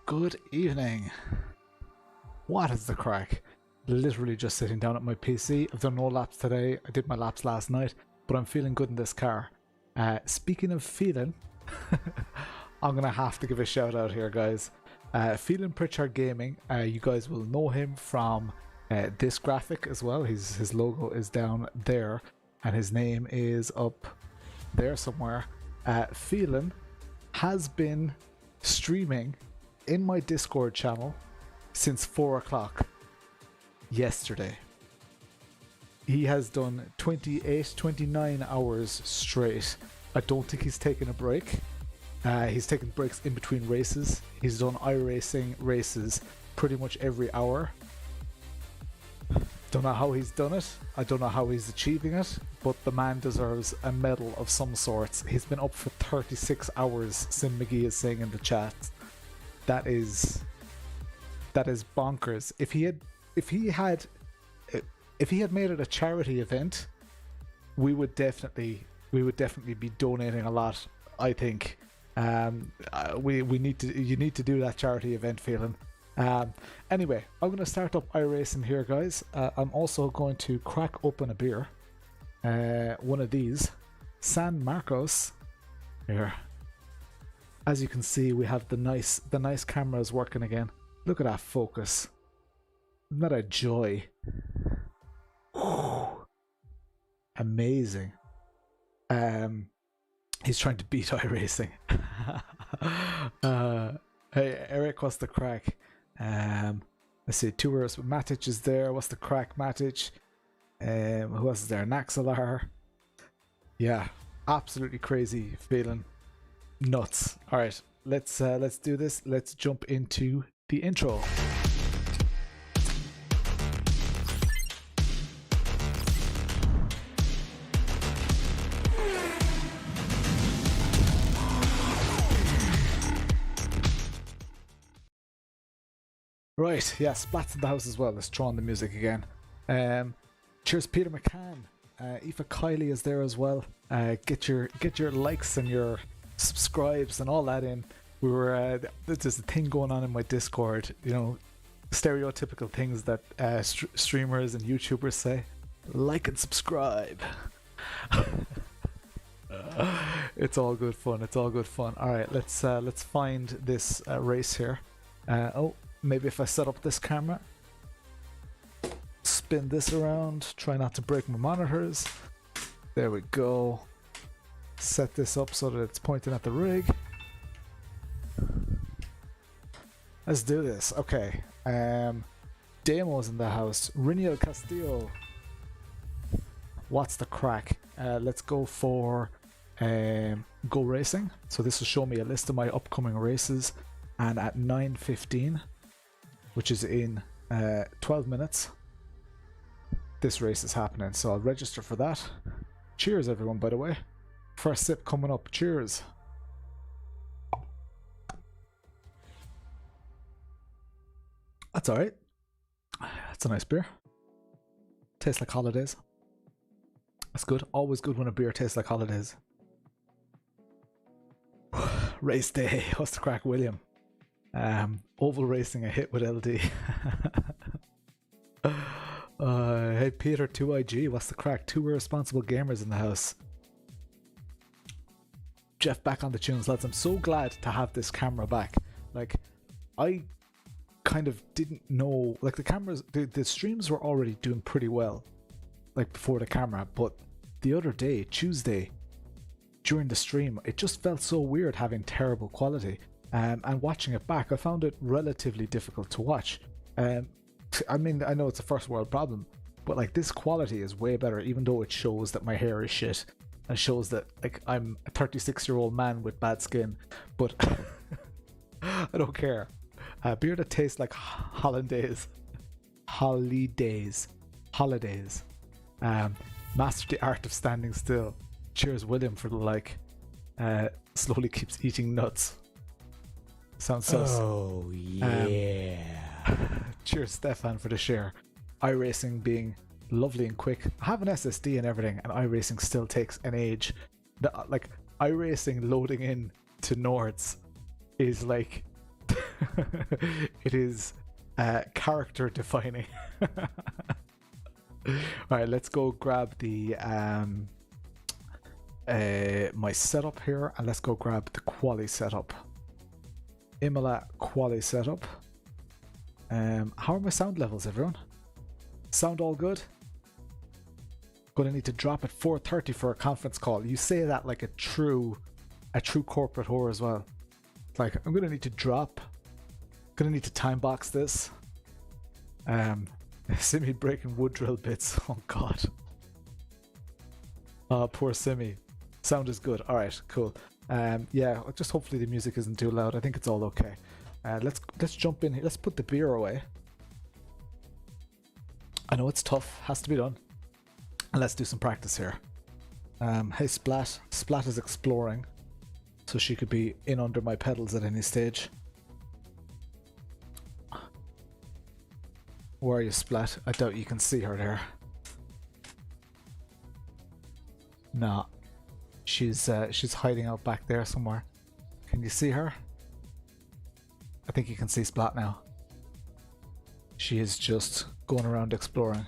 Good evening. What is the crack? Literally just sitting down at my PC. I've done no laps today. I did my laps last night, but I'm feeling good in this car. Speaking of feeling, I'm going to have to give a shout out here, guys. Feeling Pritchard Gaming, you guys will know him from this graphic as well. His logo is down there, and his name is up there somewhere. Feeling has been streaming in my Discord channel since 4 o'clock yesterday. He has done 29 hours straight. I don't think he's taken a break. He's taken breaks in between races. He's done iRacing races pretty much every hour. Don't know how he's done it. I don't know how he's achieving it, but the man deserves a medal of some sorts. He's been up for 36 hours, Sim McGee is saying in the chat. That is bonkers. If he had made it a charity event, we would definitely be donating a lot, I think. You need to do that charity event, feeling. Anyway, I'm going to start up iRacing here, guys. I'm also going to crack open a beer. One of these. San Marcos. Here. As you can see, we have the nice cameras working again. Look at that focus. Isn't that a joy? Whew. Amazing. He's trying to beat iRacing. Hey, Eric, what's the crack? Let's see, tours. Matic is there. What's the crack, Matic? Who else is there? Naxalar. Yeah, absolutely crazy feeling. Nuts. All right, let's do this. Let's jump into the intro. Right, yeah, Splats in the house as well. Let's throw on the music again. Cheers, Peter McCann. Aoife Kylie is there as well. Get your likes and your subscribes and all that in. We were there's a thing going on in my Discord. You know, stereotypical things that streamers and YouTubers say. Like and subscribe. It's all good fun. It's all good fun. All right, let's find this race here. Maybe if I set up this camera, spin this around, try not to break my monitors. There we go. Set this up so that it's pointing at the rig. Let's do this. Okay. Demo's in the house. Riniel Castillo. What's the crack? Let's go for Go Racing. So this will show me a list of my upcoming races. And at 9:15, which is in 12 minutes, this race is happening. So I'll register for that. Cheers, everyone, by the way. First sip coming up. Cheers. That's alright. That's a nice beer. Tastes like holidays. That's good. Always good when a beer tastes like holidays. Race day. What's the crack, William? Oval racing a hit with LD. Hey Peter 2IG, what's the crack? Two irresponsible gamers in the house. Jeff back on the tunes, lads. I'm so glad to have this camera back. Like, I kind of didn't know, like, the cameras, the streams were already doing pretty well, like, before the camera, but the other day, Tuesday, during the stream, it just felt so weird having terrible quality. And watching it back, I found it relatively difficult to watch. I mean, I know it's a first world problem, but like, this quality is way better, even though it shows that my hair is shit and shows that, like, I'm a 36-year-old man with bad skin, but I don't care. Beer that tastes like holidays. Master the art of standing still. Cheers, William, for the like. Slowly keeps eating nuts. Sounds so. Oh yeah. Cheers, Stefan, for the share. iRacing being lovely and quick. I have an SSD and everything, and iRacing still takes an age. Like, iRacing loading in to Nords is like It is character defining. Alright, let's go grab the my setup here, and let's go grab the quali setup. Imola quali setup. How are my sound levels, everyone? Sound all good? Gonna need to drop at 4:30 for a conference call. You say that like a true corporate whore as well. Like, I'm gonna need to drop. Gonna need to time box this. Simi breaking wood drill bits. Oh god. Oh, poor Simi. Sound is good. Alright, cool. Yeah, just hopefully the music isn't too loud. I think it's all okay. Let's jump in here. Let's put the beer away. I know it's tough, has to be done. And let's do some practice here. Hey Splat. Splat is exploring, so she could be in under my pedals at any stage. Where are you, Splat? I doubt you can see her there. Nah. She's hiding out back there somewhere. Can you see her? I think you can see Splat now. She is just going around exploring.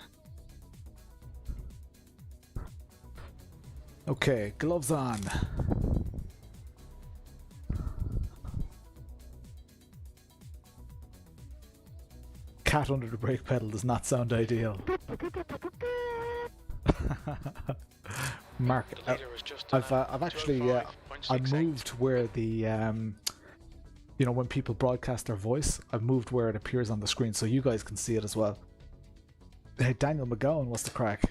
Okay, gloves on. Cat under the brake pedal does not sound ideal. Marc, I've actually I moved where the you know, when people broadcast their voice, I've moved where it appears on the screen so you guys can see it as well. Hey, Daniel McGowan, what's the crack?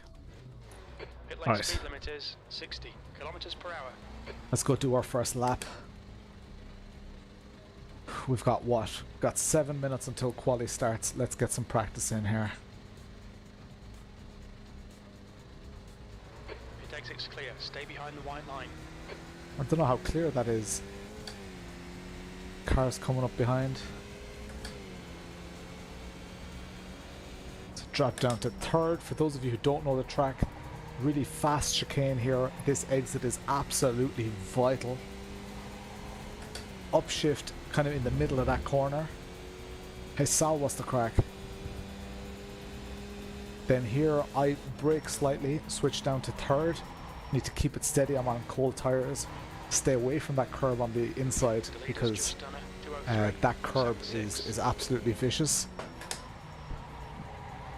Pit lane speed limit is 60 kilometers per hour. Let's go do our first lap. We've got what? We've got 7 minutes until quali starts. Let's get some practice in here. Pit exit's clear. Stay behind the white line. I don't know how clear that is. Cars coming up behind. Let's drop down to third. For those of you who don't know the track, really fast chicane here. This exit is absolutely vital. Upshift kind of in the middle of that corner. Hey Sal, what's the crack? Then here I brake slightly, switch down to third. Need to keep it steady, I'm on cold tires. Stay away from that curb on the inside because that curb is absolutely vicious.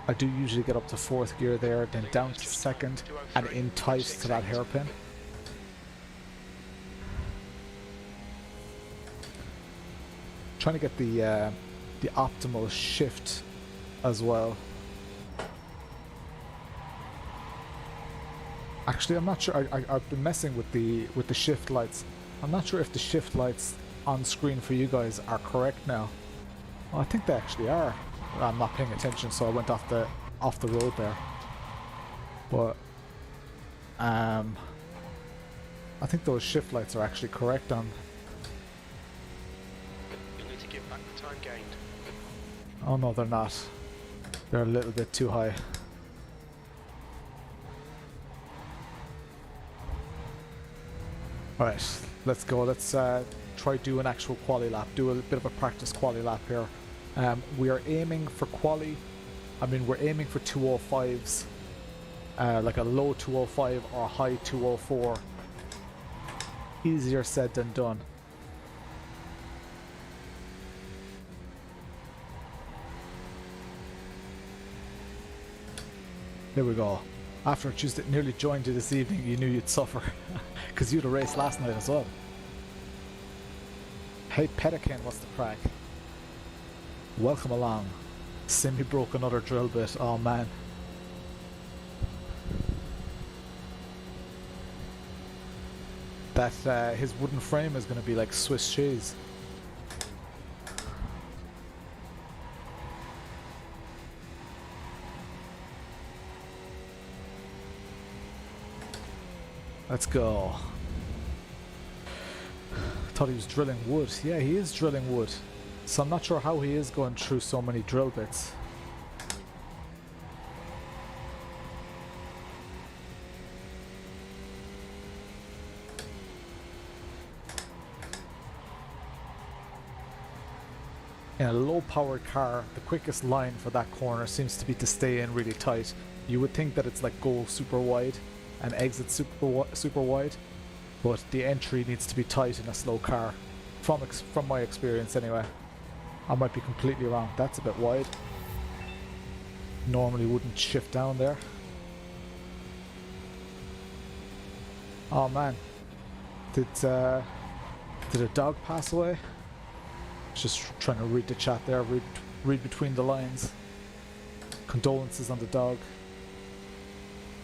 I do usually get up to fourth gear there, then down to second and in tight to that hairpin. Trying to get the optimal shift as well. Actually, I'm not sure. I've been messing with the shift lights. I'm not sure if the shift lights on screen for you guys are correct now. Well, I think they actually are. I'm not paying attention, so I went off the road there. But I think those shift lights are actually correct on. You'll need to give back the time gained. Oh no, they're not. They're a little bit too high. Alright, let's go. Let's try do an actual quali lap. Do a bit of a practice quali lap here. We are aiming for quali. I mean, we're aiming for 205s. Like a low 205 or a high 204. Easier said than done. There we go. After Tuesday nearly joined you this evening, you knew you'd suffer. Because you had a race last night as well. Hey Pietersen, what's the crack? Welcome along. Simi broke another drill bit. Oh man. That his wooden frame is going to be like Swiss cheese. Let's go. Thought he was drilling wood. Yeah, he is drilling wood. So I'm not sure how he is going through so many drill bits. In a low-powered car, the quickest line for that corner seems to be to stay in really tight. You would think that it's like go super wide and exit super wide, but the entry needs to be tight in a slow car, from my experience anyway. I might be completely wrong. That's a bit wide. Normally wouldn't shift down there. Oh man, did a dog pass away? Just trying to read the chat there, read between the lines. Condolences on the dog.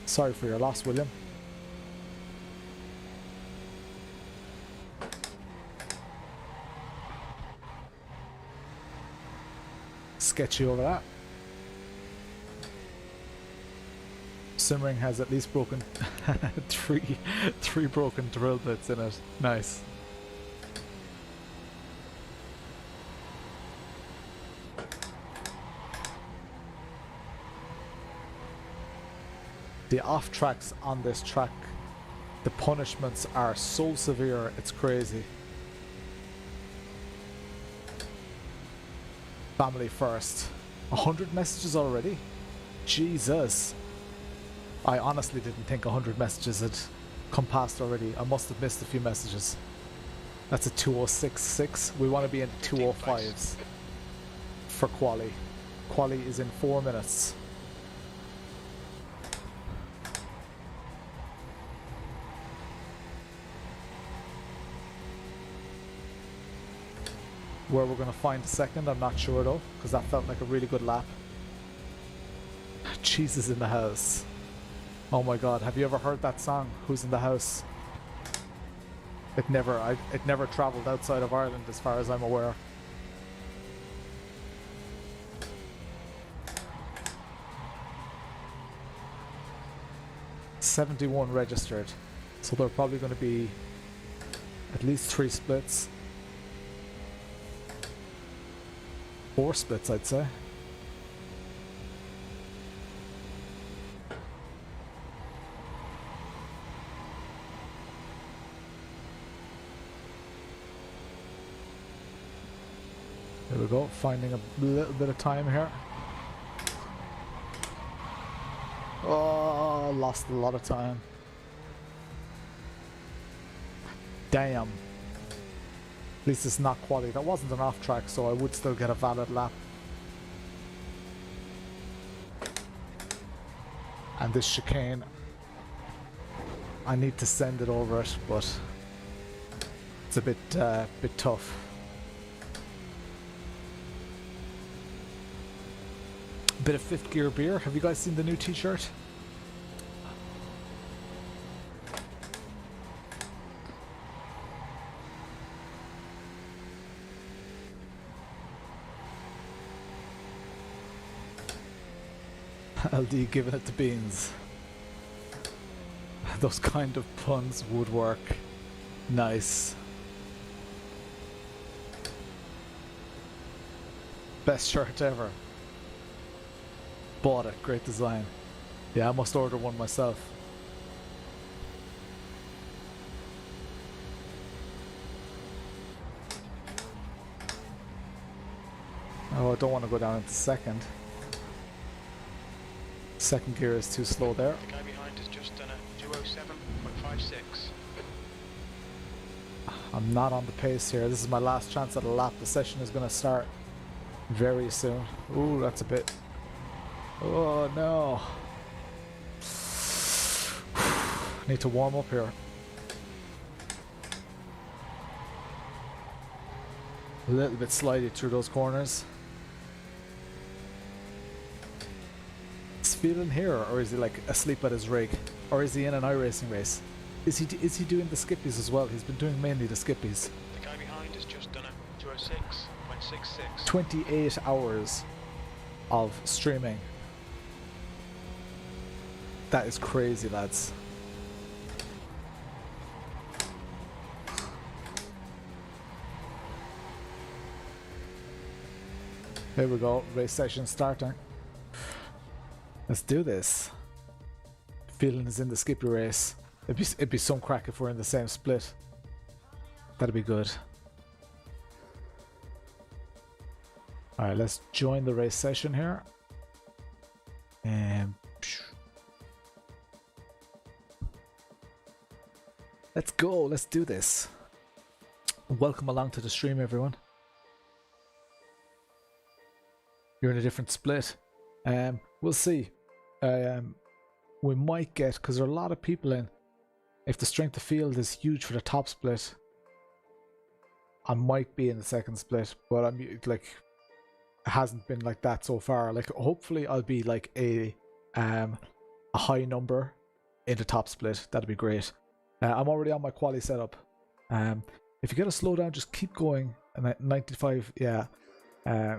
Sorry for your loss, William. Sketchy over that. Simmering has at least broken three broken drill bits in it. Nice. The off tracks on this track, the punishments are so severe, it's crazy. Family first. 100 messages already? Jesus. I honestly didn't think 100 messages had come past already. I must have missed a few messages. That's a 206.6. We want to be in 205s for quali. Quali is in 4 minutes. Where we're going to find the second, I'm not sure though, because that felt like a really good lap. Jesus in the house. Oh my god, have you ever heard that song, Who's in the House? It never travelled outside of Ireland as far as I'm aware. $71 registered, so there are probably going to be at least 3 splits. 4 splits, I'd say. There we go, finding a little bit of time here. Oh, lost a lot of time. Damn. At least it's not quality. That wasn't an off track, so I would still get a valid lap. And this chicane, I need to send it over it, but it's a bit tough. Bit of fifth gear beer. Have you guys seen the new t-shirt? LD giving it to beans. Those kind of puns would work. Nice. Best shirt ever. Bought it. Great design. Yeah, I must order one myself. Oh, I don't want to go down into second. Second gear is too slow there. The guy behind has just done a 207.56. I'm not on the pace here. This is my last chance at a lap. The session is going to start very soon. Ooh, that's a bit... Oh no. Need to warm up here. A little bit slidey through those corners. Is feeling here, or is he like asleep at his rig? Or is he in an iRacing race? Is he doing the skippies as well? He's been doing mainly the skippies. The guy behind has just done a 206.66. 28 hours of streaming. That is crazy, lads. Here we go, race session starting. Let's do this. Feeling is in the skippy race. It'd be some crack if we're in the same split. That'd be good. Alright, let's join the race session here. Let's go, let's do this. Welcome along to the stream, everyone. You're in a different split. We'll see. We might get, because there are a lot of people in. If the strength of field is huge for the top split, I might be in the second split, but I'm like, it hasn't been like that so far. Like, hopefully I'll be like a high number in the top split. That'd be great. I'm already on my quali setup. If you get a slowdown, just keep going. And at 95, yeah.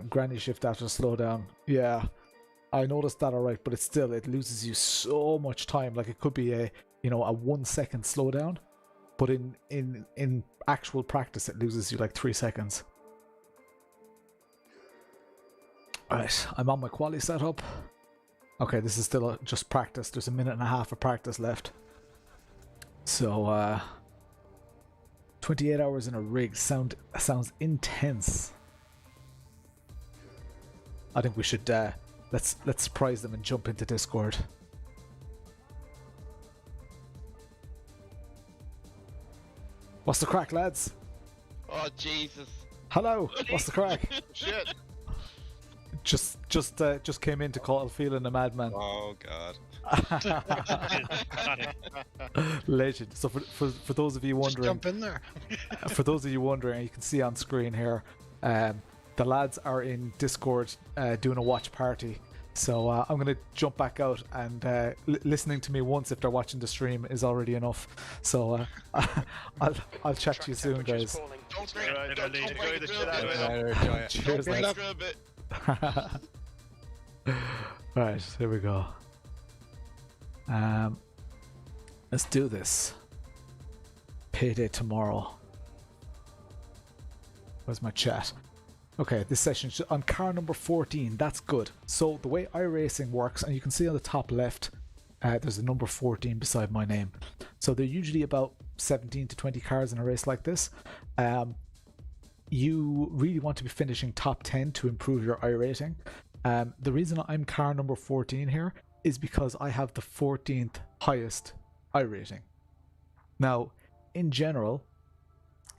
Granny shift after the slowdown. Yeah, I noticed that, alright, but it loses you so much time. Like, it could be a 1 second slowdown, but in actual practice it loses you like 3 seconds. Alright, I'm on my quali setup. Okay, this is still just practice. There's a minute and a half of practice left. So 28 hours in a rig sounds intense. I think we should let's surprise them and jump into Discord. What's the crack, lads? Oh Jesus! Hello. What's the crack? Shit! Just came in to call feeling a madman. Oh God! Legend. So for those of you wondering, just jump in there. For those of you wondering, you can see on screen here, the lads are in Discord doing a watch party. So I'm going to jump back out, and listening to me once if they're watching the stream is already enough. So I'll chat to you soon, guys. Don't enjoy the shit out of it. Cheers, lads. Right, here we go. Let's do this. Payday tomorrow. Where's my chat? Okay, this session on car number 14. That's good. So the way iRacing works, and you can see on the top left, there's a number 14 beside my name. So they're usually about 17 to 20 cars in a race like this. You really want to be finishing top 10 to improve your iRating. The reason I'm car number 14 here is because I have the 14th highest iRating. Now, in general,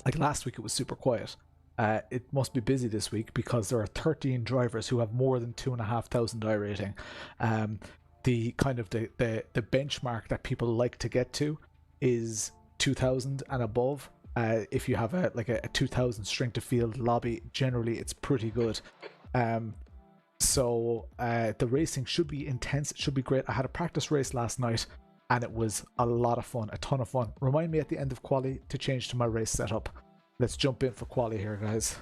like last week it was super quiet. It must be busy this week because there are 13 drivers who have more than 2,500 iRating. The kind of the benchmark that people like to get to is 2,000 and above. If you have a 2,000 strength of field lobby, generally it's pretty good. So the racing should be intense. It should be great. I had a practice race last night and it was a lot of fun, a ton of fun. Remind me at the end of quali to change to my race setup. Let's jump in for quali here, guys.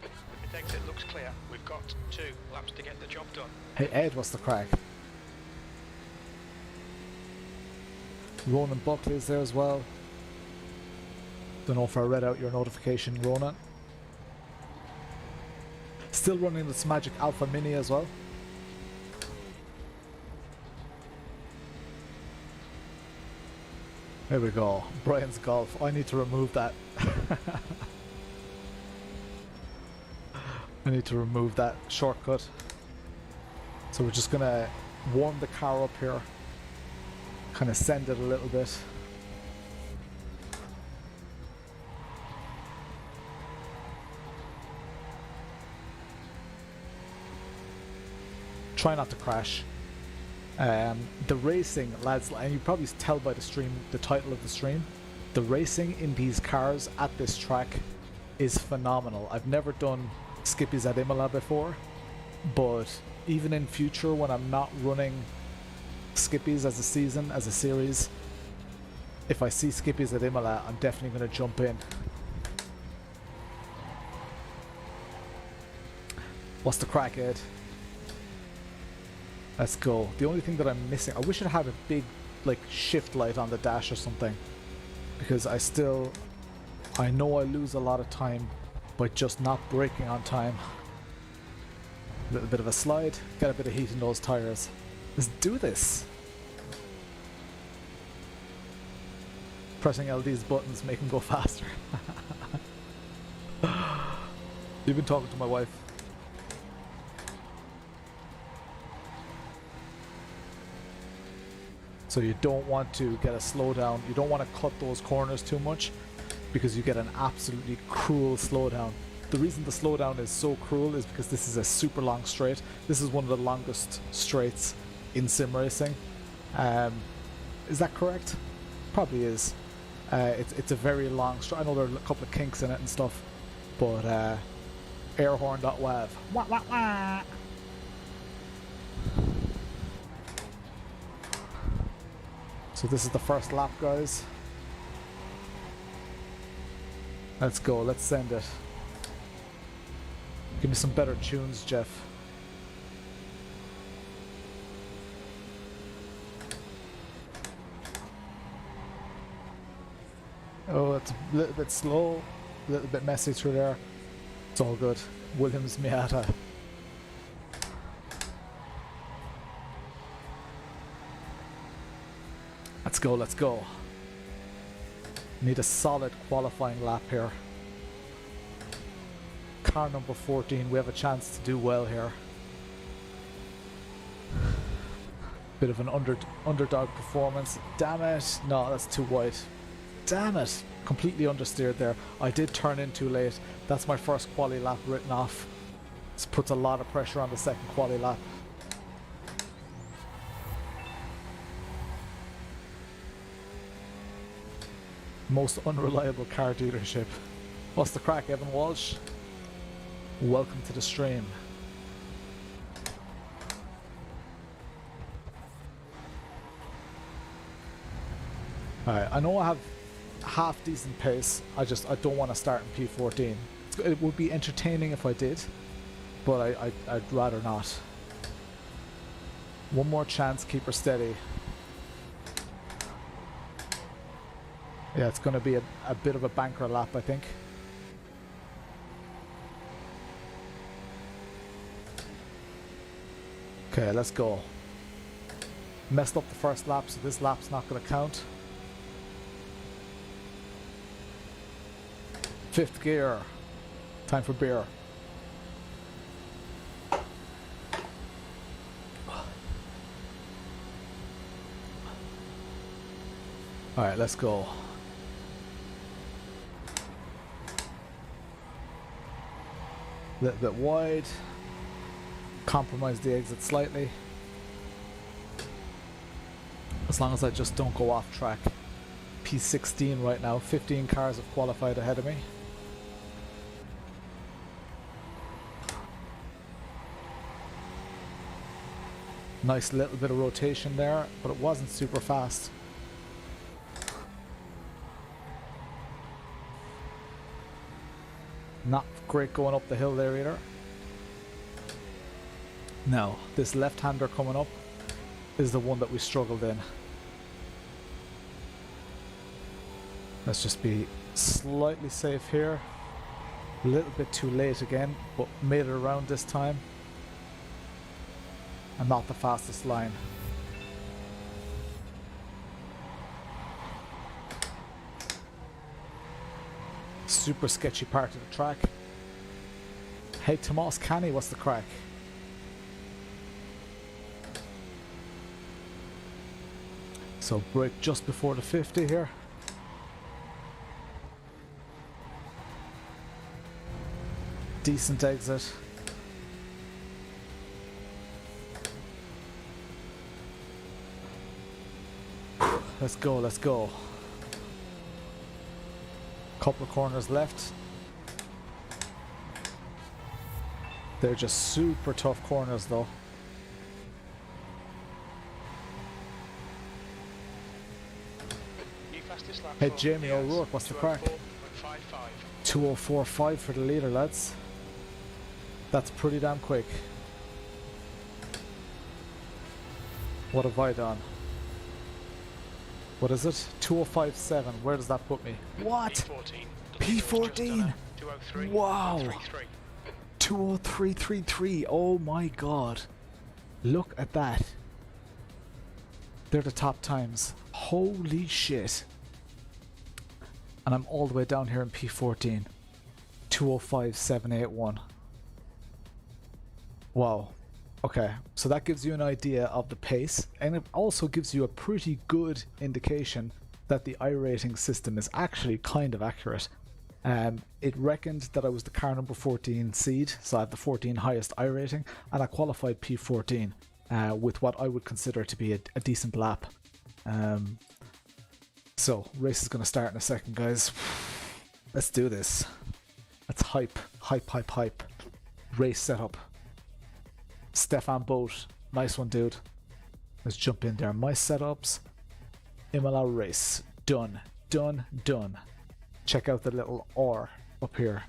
It exit looks clear. We've got 2 laps to get the job done. Hey Ed, what's the crack? Ronan Buckley is there as well. Don't know if I read out your notification, Ronan. Still running this Magic Alpha Mini as well. There we go. Brian's Golf. I need to remove that. I need to remove that shortcut. So we're just gonna warm the car up here. Kind of send it a little bit. Try not to crash. The racing, lads, and you probably tell by the stream, the title of the stream, the racing in these cars at this track is phenomenal. I've never done skippies at Imola before, but even in future when I'm not running skippies as a season, as a series, if I see skippies at Imola, I'm definitely going to jump in. What's the crack, Ed? Let's go. The only thing that I'm missing, I wish it had a big like shift light on the dash or something, because I know I lose a lot of time by just not braking on time. A little bit of a slide, get a bit of heat in those tires. Let's do this. Pressing LD's buttons make them go faster. You've been talking to my wife. So you don't want to get a slowdown. You don't want to cut those corners too much because you get an absolutely cruel slowdown. The reason the slowdown is so cruel is because this is a super long straight. This is one of the longest straights in sim racing. Is that correct? Probably is. It's a very long straight. I know there are a couple of kinks in it and stuff, but airhorn.wav. Wah, wah, wah. So this is the first lap, guys. Let's go, let's send it. Give me some better tunes, Jeff. Oh, it's a little bit slow, a little bit messy through there. It's all good. Williams Miata. Let's go, let's go. Need a solid qualifying lap here. Car number 14, we have a chance to do well here. Bit of an underdog performance. Damn it. No, that's too wide. Damn it. Completely understeered there. I did turn in too late. That's my first quali lap written off. This puts a lot of pressure on the second quali lap. Most unreliable car dealership. What's the crack, Evan Walsh? Welcome to the stream. Alright, I know I have half decent pace. I don't want to start in P14. It would be entertaining if I did, but I'd rather not. One more chance, keep her steady. Yeah, it's going to be a bit of a banker lap, I think. Okay, let's go. Messed up the first lap, so this lap's not going to count. Fifth gear. Time for beer. Alright, let's go. A little bit wide. Compromise the exit slightly. As long as I just don't go off track. P16 right now. 15 cars have qualified ahead of me. Nice little bit of rotation there, but it wasn't super fast. Not great going up the hill there either. Now, this left-hander coming up is the one that we struggled in. Let's just be slightly safe here. A little bit too late again, but made it around this time. And not the fastest line. Super sketchy part of the track. Hey Tomás, Canny, what's the crack? So brake just before the 50 here. Decent exit. Let's go, let's go. Couple of corners left. They're just super tough corners though. Hey Jamie O'Rourke, what's the crack? 2:04.5 for the leader, lads. That's pretty damn quick. What have I done? What is it? 2:05.7. Where does that put me? What? P14. Wow. 2:03.33. Oh my god. Look at that. They're the top times. Holy shit. And I'm all the way down here in P14. 2:05.781. Wow. Okay, so that gives you an idea of the pace, and it also gives you a pretty good indication that the iRating system is actually kind of accurate. It reckoned that I was the car number 14 seed, so I have the 14 highest iRating, and I qualified P14 with what I would consider to be a decent lap. So, race is going to start in a second, guys. Let's do this. Let's hype. Race setup. Stefan Boat, nice one, dude. Let's jump in there. My setups. Imola race. Done. Check out the little R up here.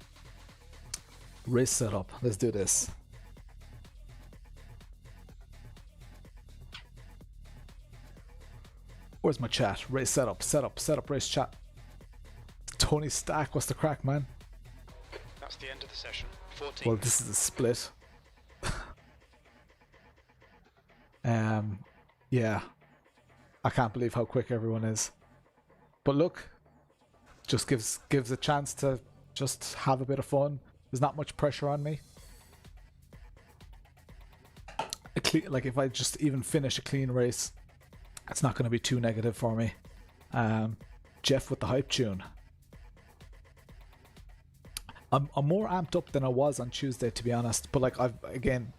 Race setup. Let's do this. Where's my chat? Race setup, race chat. Tony Stack, what's the crack, man? That's the end of the session. 14. Well, this is a split. Yeah. I can't believe how quick everyone is. But look, just gives a chance to just have a bit of fun. There's not much pressure on me. Like if I just even finish a clean race, it's not going to be too negative for me. Jeff with the hype tune. I'm more amped up than I was on Tuesday, to be honest. But like when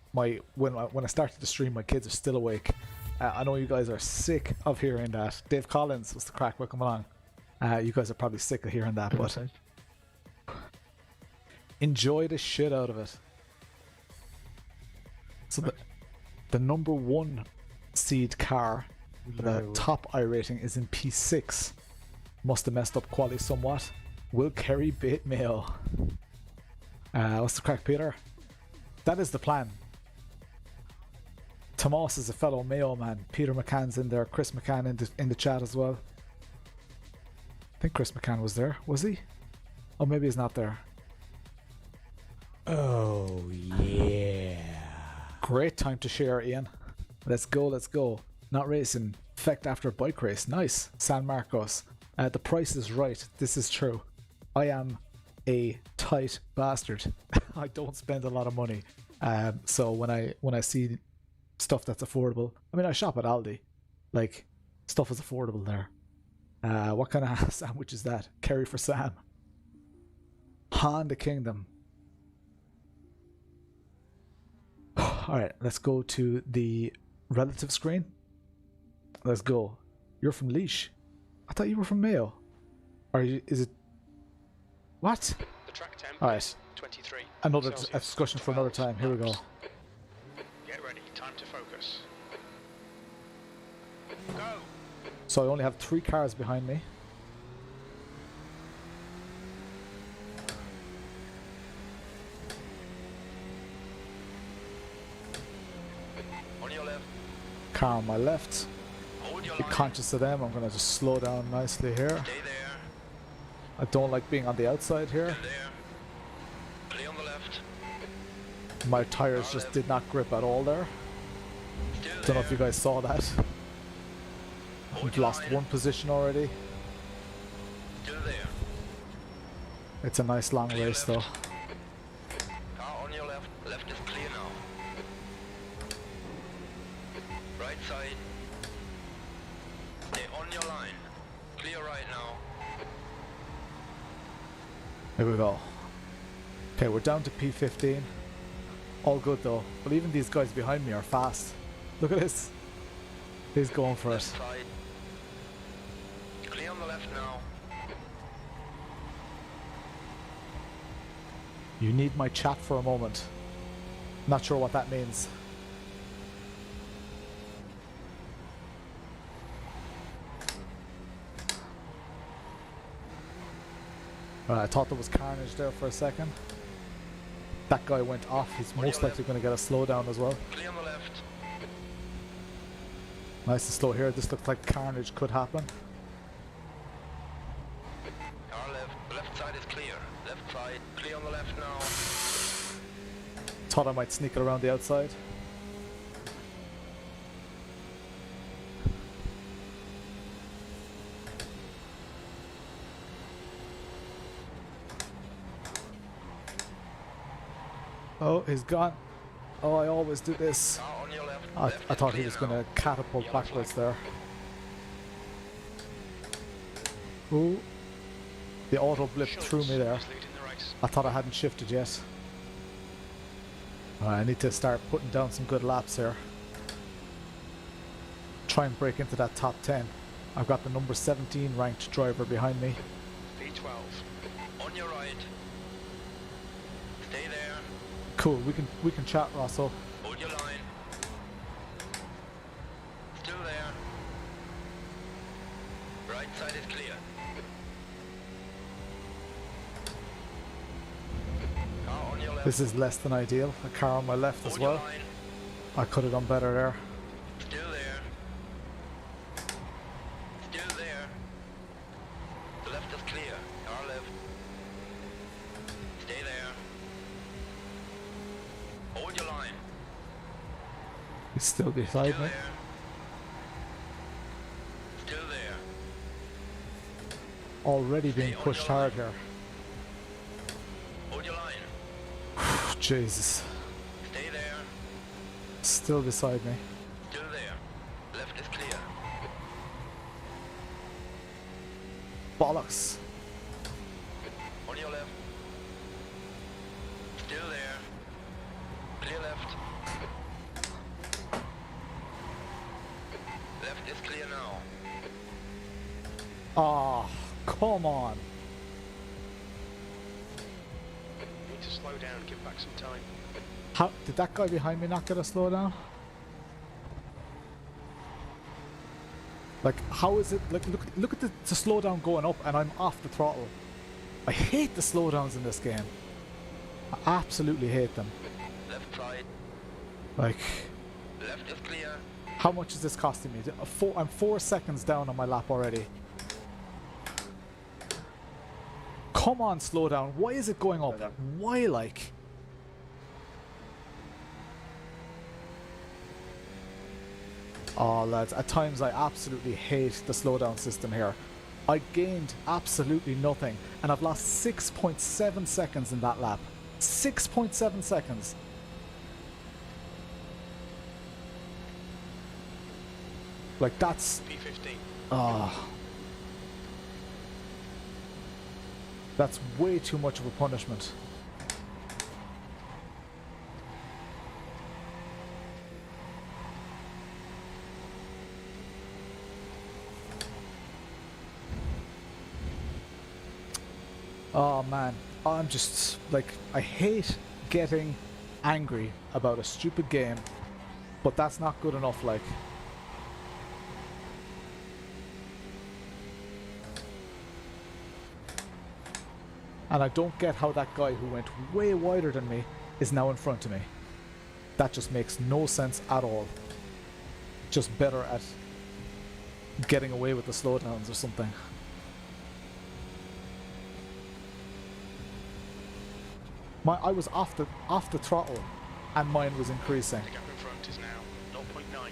I started the stream, my kids are still awake. I know you guys are sick of hearing that. Dave Collins was the crack. Welcome along. You guys are probably sick of hearing that, but enjoy the shit out of it. So the number 1 seed car, the top iRating, is in P6. Must have messed up quality somewhat. Will Kerry bait Mayo? What's the crack, Peter? That is the plan. Tomás is a fellow Mayo man. Peter McCann's in there. Chris McCann in the chat as well. I think Chris McCann was there. Was he? Oh, maybe he's not there. Oh, yeah. Great time to share, Ian. Let's go. Not racing. Effect after a bike race. Nice. San Marcos. The price is right. This is true. I am a tight bastard. I don't spend a lot of money. So when I see stuff that's affordable, I mean, I shop at Aldi. Like, stuff is affordable there. What kind of sandwich is that? Kerry for Sam. Honda Kingdom. Alright, let's go to the relative screen. Let's go. You're from Leash. I thought you were from Mayo. Is it... What? The track temp Alright. 23. Another Celsius, discussion for another time. Here we go. Get ready. Time to focus. Go. So I only have 3 cars behind me. On your left. Car on my left. Hold your Be line. conscious of them. I'm going to just slow down nicely here. Stay there. I don't like being on the outside here. Still there. Play on the left. My tires just did not grip at all there. Still Don't know if you guys saw that. We've lost 1 position already. Still there. It's a nice long Clear race left. though. Car on your left. Left is clear now. Right side. Stay on your line. Clear right now. Here we go. Okay, we're down to P15. All good though. But even these guys behind me are fast. Look at this. He's going for Left it. side. Clear on the left now. You need my chat for a moment. Not sure what that means. I thought there was carnage there for a second. That guy went off. He's most likely going to get a slowdown as well. Clear on the left. Nice and slow here. This looks like carnage could happen. Car left. Left side is clear. Left side. Clear on the left now. Thought I might sneak it around the outside. Oh, he's gone. Oh, I always do this. Car on your left. I thought he was going to catapult backwards there. Ooh. The auto blip threw me there. I thought I hadn't shifted yet. I need to start putting down some good laps here. Try and break into that top 10. I've got the number 17 ranked driver behind me. V12. On your right. Stay there. Cool, we can chat, Rosso. Hold your line. Still there. Right side is clear. Car on your left. This is less than ideal. A car on my left as Hold your well. line. I could have done better there. Still there. Still there. The left is clear. Car left. Stay there. Hold your line. He's still beside Still me. there. Still there. Already being Stay on pushed your hard line. here. Hold your line. Jesus. Stay there. Still beside me. Still there. Left is clear. Bollocks. On your left. Still there. Clear left. Left is clear now. Ah, come on. Need to slow down, give back some time. How did that guy behind me not get a slow down? Like, how is it? Like, look at the slowdown going up, and I'm off the throttle. I hate the slowdowns in this game. I absolutely hate them. Left side. Like, Left is clear. how much is this costing me? I'm 4 seconds down on my lap already. Come on, slow down. Why is it going up? Why, like? Oh, lads, at times I absolutely hate the slowdown system here. I gained absolutely nothing, and I've lost 6.7 seconds in that lap. 6.7 seconds. Like, that's... P15. Ah. That's way too much of a punishment. Oh man, I'm just like, I hate getting angry about a stupid game, but that's not good enough, like. And I don't get how that guy who went way wider than me is now in front of me. That just makes no sense at all. Just better at getting away with the slowdowns or something. I was off the throttle, and mine was increasing. The gap in front is now 0.9.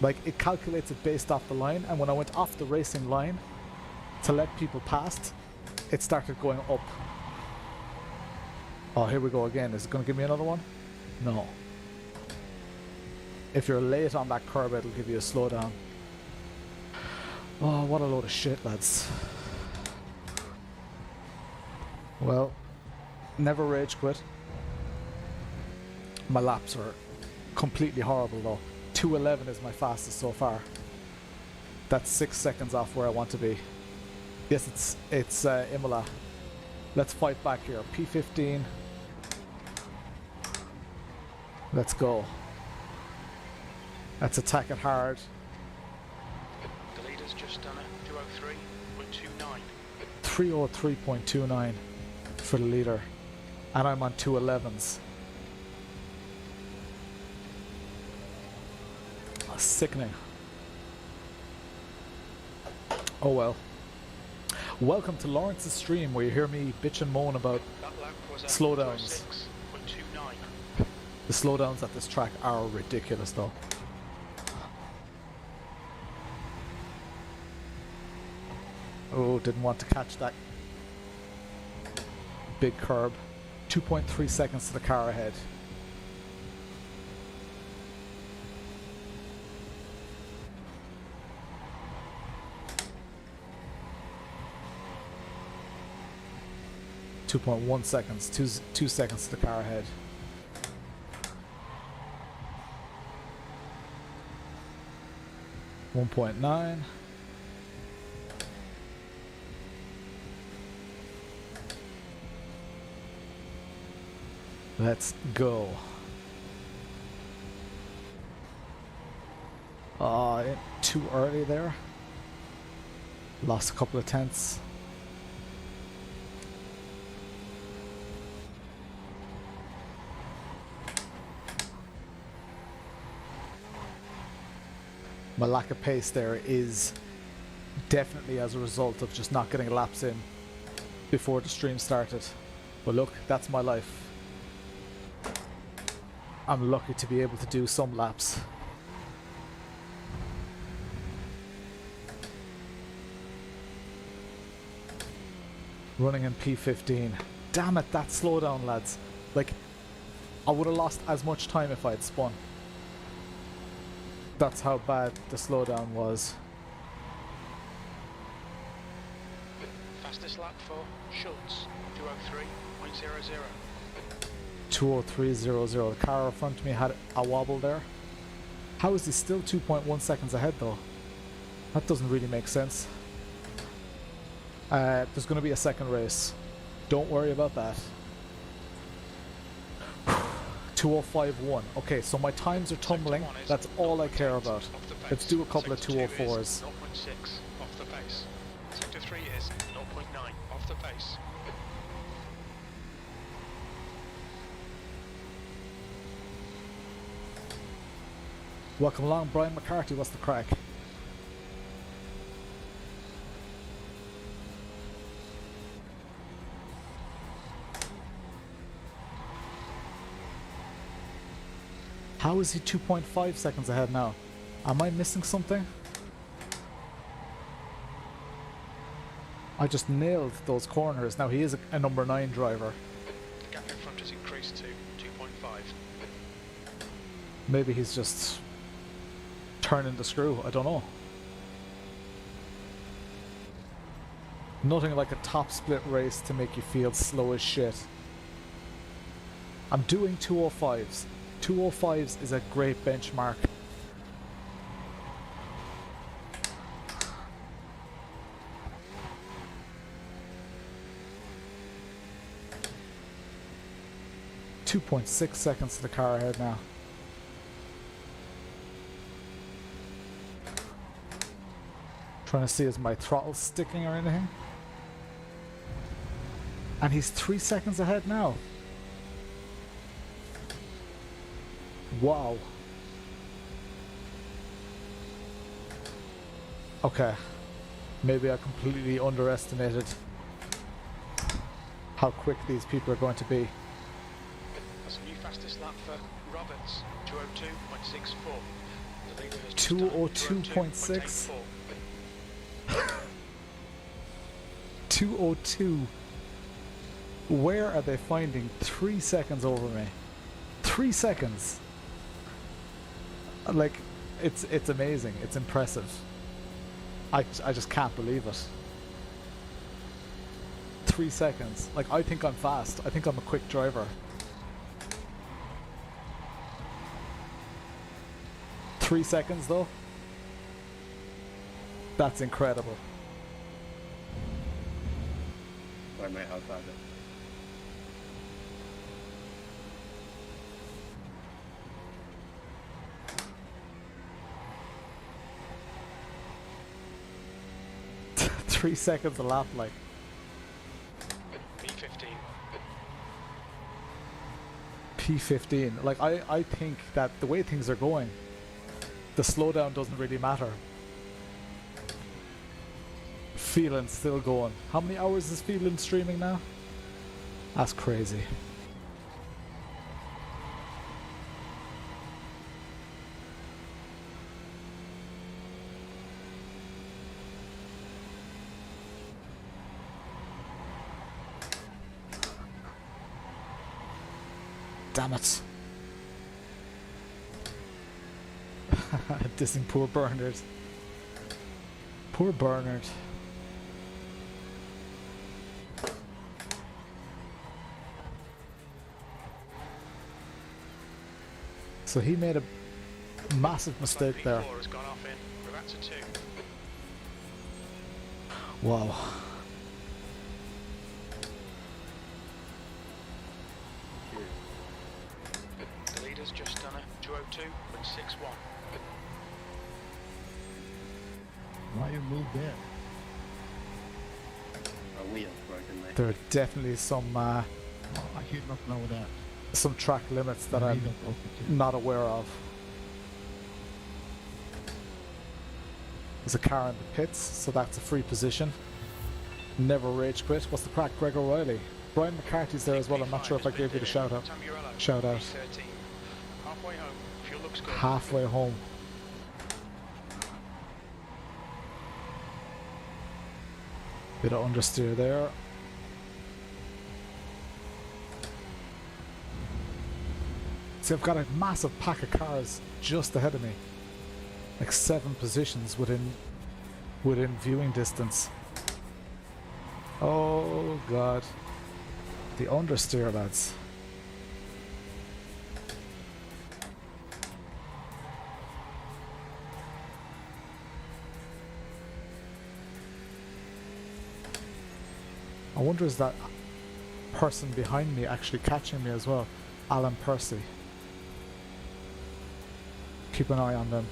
Like, it calculates it based off the line, and when I went off the racing line to let people past, it started going up. Oh, here we go again. Is it going to give me another one? No. If you're late on that curb, it'll give you a slowdown. Oh, what a load of shit, lads. Well, never rage quit. My laps are completely horrible though. 2:11 is my fastest so far. That's 6 seconds off where I want to be. Yes, it's Imola. Let's fight back here. P15. Let's go. Let's attack it hard. The leader's just done a 203.29. 303.29 for the leader. And I'm on 2:11s. Sickening. Oh well. Welcome to Lawrence's stream, where you hear me bitch and moan about That lap was at slowdowns. 206.29. The slowdowns at this track are ridiculous though. Oh, didn't want to catch that big curb. 2.3 seconds to the car ahead. .1 seconds, 2 seconds to the car ahead. .9. Let's go. Too early there. Lost a couple of tenths. My lack of pace there is definitely as a result of just not getting laps in before the stream started. But look, that's my life. I'm lucky to be able to do some laps. Running in P15. Damn it, that slowdown, lads. Like, I would have lost as much time if I had spun. That's how bad the slowdown was. Fastest lap for Schultz, 203.00. 203.00. The car in front of me had a wobble there. How is he still 2.1 seconds ahead though? That doesn't really make sense. There's going to be a second race. Don't worry about that. 205.1. Okay, so my times are tumbling. That's all I care about. Let's do a couple of 204s. 0.6 off the pace. Sector 3 is 0.9 off the pace. Welcome along, Brian McCarthy. What's the crack? How is he 2.5 seconds ahead now? Am I missing something? I just nailed those corners. Now he is a number 9 driver. The gap in front has increased to 2.5. Maybe he's just turning the screw. I don't know. Nothing like a top split race to make you feel slow as shit. I'm doing 205s. 205s is a great benchmark. .6 seconds to the car ahead now. Trying to see is my throttle sticking or anything. And he's 3 seconds ahead now. Wow. Okay. Maybe I completely underestimated how quick these people are going to be. That's a new fastest lap for Roberts, 202.64. The leader has 202.6? 202. Where are they finding 3 seconds over me? 3 seconds. Like, it's amazing. It's impressive. I just can't believe it. 3 seconds. Like, I think I'm fast. I think I'm a quick driver. 3 seconds though. That's incredible. Sorry mate, how's that? 3 seconds a lap, like. P15. P15. Like, I think that the way things are going, the slowdown doesn't really matter. Phelan still going. How many hours is Phelan streaming now? That's crazy. damn it. Dissing poor Bernard. Poor Bernard. So he made a massive mistake there. Has gone off in. We're back to 2. Wow. The leader's just done a 2:02.61. Why you move there? A wheel broken, mate. There are definitely some I should not know that. some track limits that I I'm don't know it. not aware of. There's a car in the pits, so that's a free position. Never rage quit. What's the crack, Greg O'Reilly? Brian McCarthy's there as well. I'm not sure if I gave you the shout out. Shout out. Halfway home. Fuel looks good. Halfway home. Bit of understeer there. See, I've got a massive pack of cars just ahead of me. Like 7 positions within viewing distance. Oh god. The understeer, lads. I wonder, is that person behind me actually catching me as well? Alan Percy. Keep an eye on them.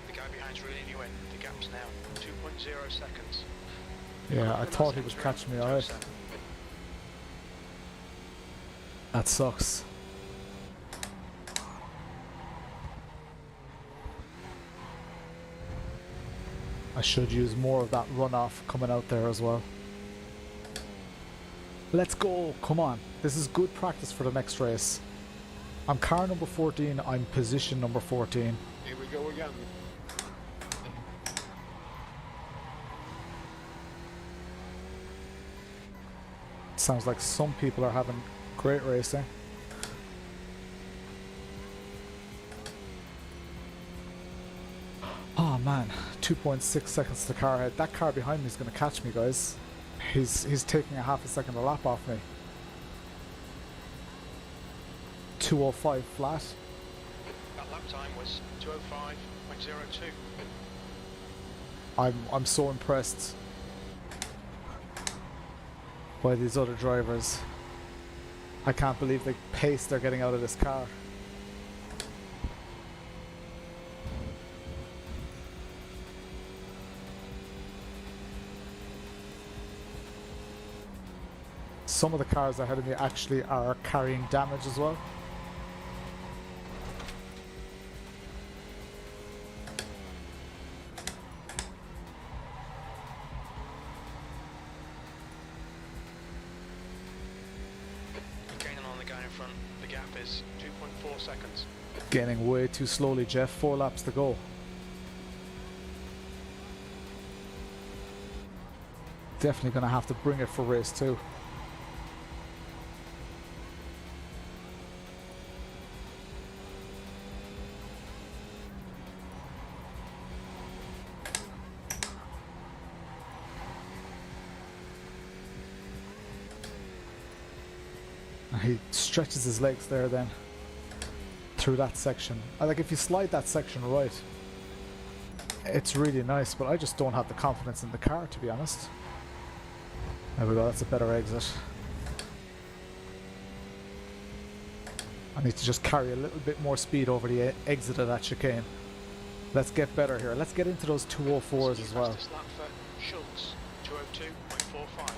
The guy behind's really new in. The gap's now 2.0 seconds. Yeah, I thought he was catching me, alright. That sucks. I should use more of that runoff coming out there as well. Let's go, come on. This is good practice for the next race. I'm car number 14, I'm position number 14. Here we go again. Sounds like some people are having great racing. Oh man, 2.6 seconds to the car ahead. That car behind me is going to catch me, guys. He's taking a half a second a lap off me. 2:05 flat. That lap time was 2:05.02. I'm so impressed by these other drivers. I can't believe the pace they're getting out of this car. Some of the cars ahead of me actually are carrying damage as well. Cannon on the guy in front. The gap is 2.4 seconds. Gaining way too slowly, Jeff. 4 laps to go. Definitely going to have to bring it for race 2. He stretches his legs there then through that section. I like if you slide that section right, it's really nice, but I just don't have the confidence in the car, to be honest. There we go, that's a better exit. I need to just carry a little bit more speed over the exit of that chicane. Let's get better here. Let's get into those 204s as well. Fastest lap for Schultz, 2:02.45.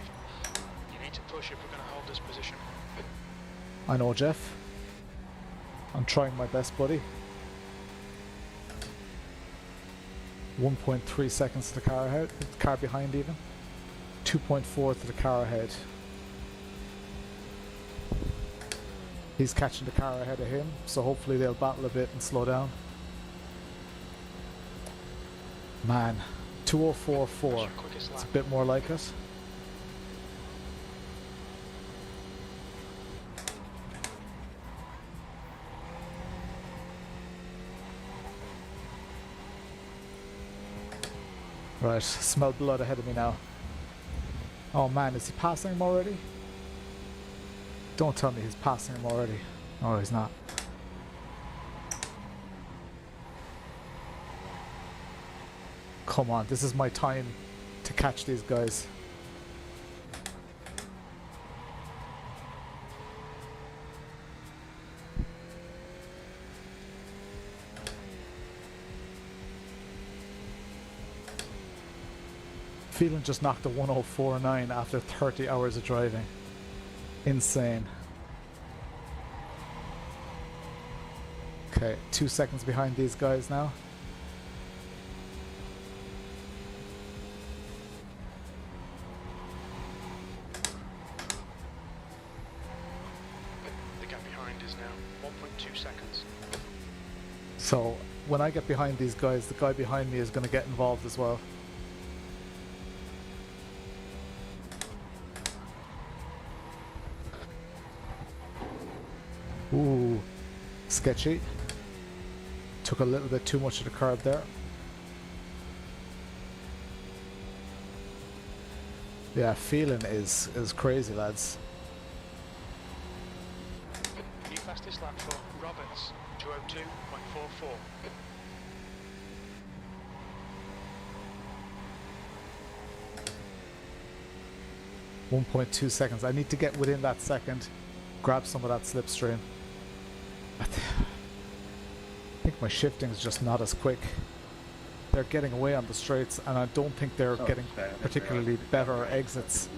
You need to push if we're going to hold this position. I know, Jeff. I'm trying my best, buddy. 1.3 seconds to the car ahead, the car behind even. 2.4 to the car ahead. He's catching the car ahead of him, so hopefully they'll battle a bit and slow down. Man, 2044. It's a bit more like it. Right, smell blood ahead of me now. Oh man, is he passing him already? Don't tell me he's passing him already. No, he's not. Come on, this is my time to catch these guys. Phelan just knocked a 1049 after 30 hours of driving. Insane. Okay, 2 seconds behind these guys now. The gap behind is now 1.2 seconds. So when I get behind these guys, the guy behind me is going to get involved as well. Ooh, sketchy. Took a little bit too much of the curb there. Yeah, feeling is crazy, lads. New fastest lap for Roberts, 202.44. 1.2 seconds. I need to get within that second. Grab some of that slipstream. I think my shifting is just not as quick. They're getting away on the straights, and I don't think they're getting particularly better exits.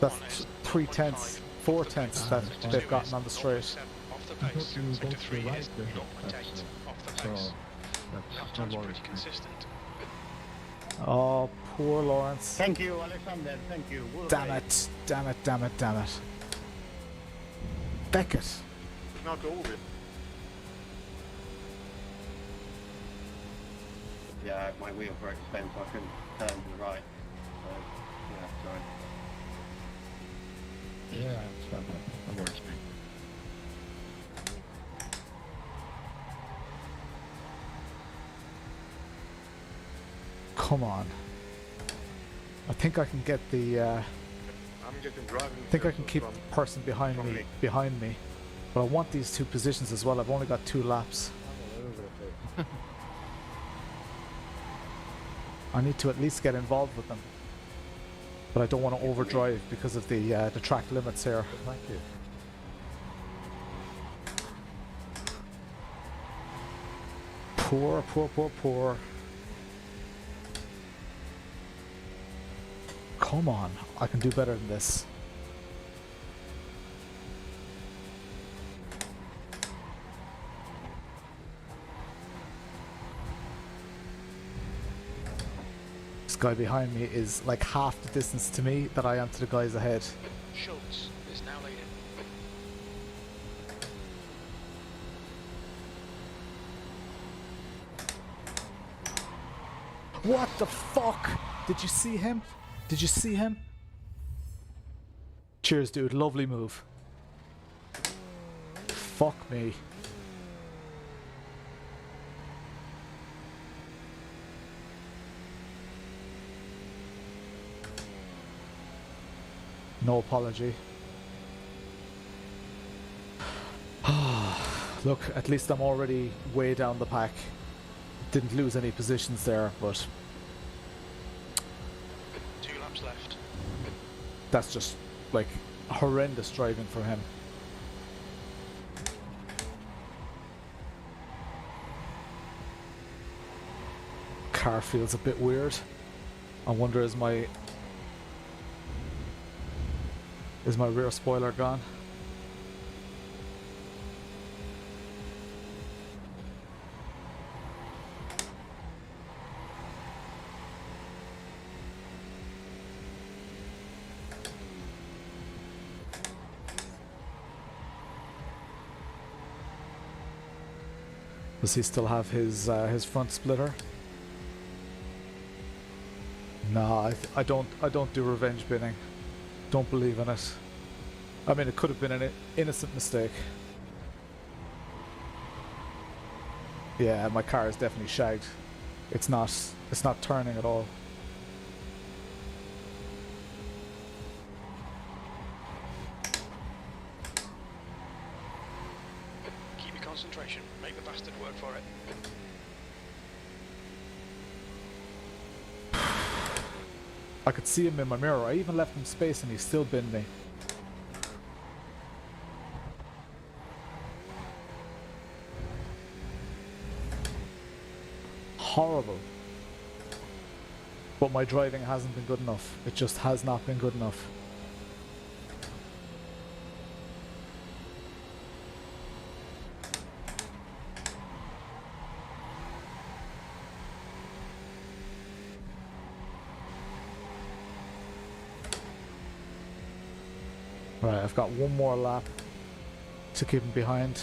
That's 3 tenths, 4 tenths that they've gotten on the straight. Off the pace. Sector 3 is 0.8 off the pace. Lap times pretty consistent. Oh, poor Lawrence. Thank you, Alexander. Thank you. Damn it, damn it, damn it, damn it. Beckett. Not over. Yeah, my wheel broke spent, so I couldn't turn to the right. So, yeah, sorry. Yeah, that works, man. Come on. I think I can get the I'm getting driving. I think I can keep the person behind me. But I want these 2 positions as well. I've only got 2 laps. I need to at least get involved with them. But I don't want to overdrive because of the track limits here. Thank you. Poor, poor, poor, poor. Come on, I can do better than this. This guy behind me is like half the distance to me that I am to the guys ahead. Schultz is now leading. What the fuck? Did you see him? Did you see him? Cheers, dude. Lovely move. Fuck me. No apology. Look, at least I'm already way down the pack. Didn't lose any positions there, but 2 laps left. that's just like horrendous driving from him. Car feels a bit weird. I wonder, is my rear spoiler gone? Does he still have his front splitter? No, I don't do revenge binning. Don't believe in it. I mean, it could have been an innocent mistake. Yeah, my car is definitely shagged. It's not turning at all. Keep your concentration. Make the bastard work for it. I could see him in my mirror. I even left him space and he still binned me. Horrible. But my driving hasn't been good enough. It just has not been good enough. Right, I've got one more lap to keep him behind.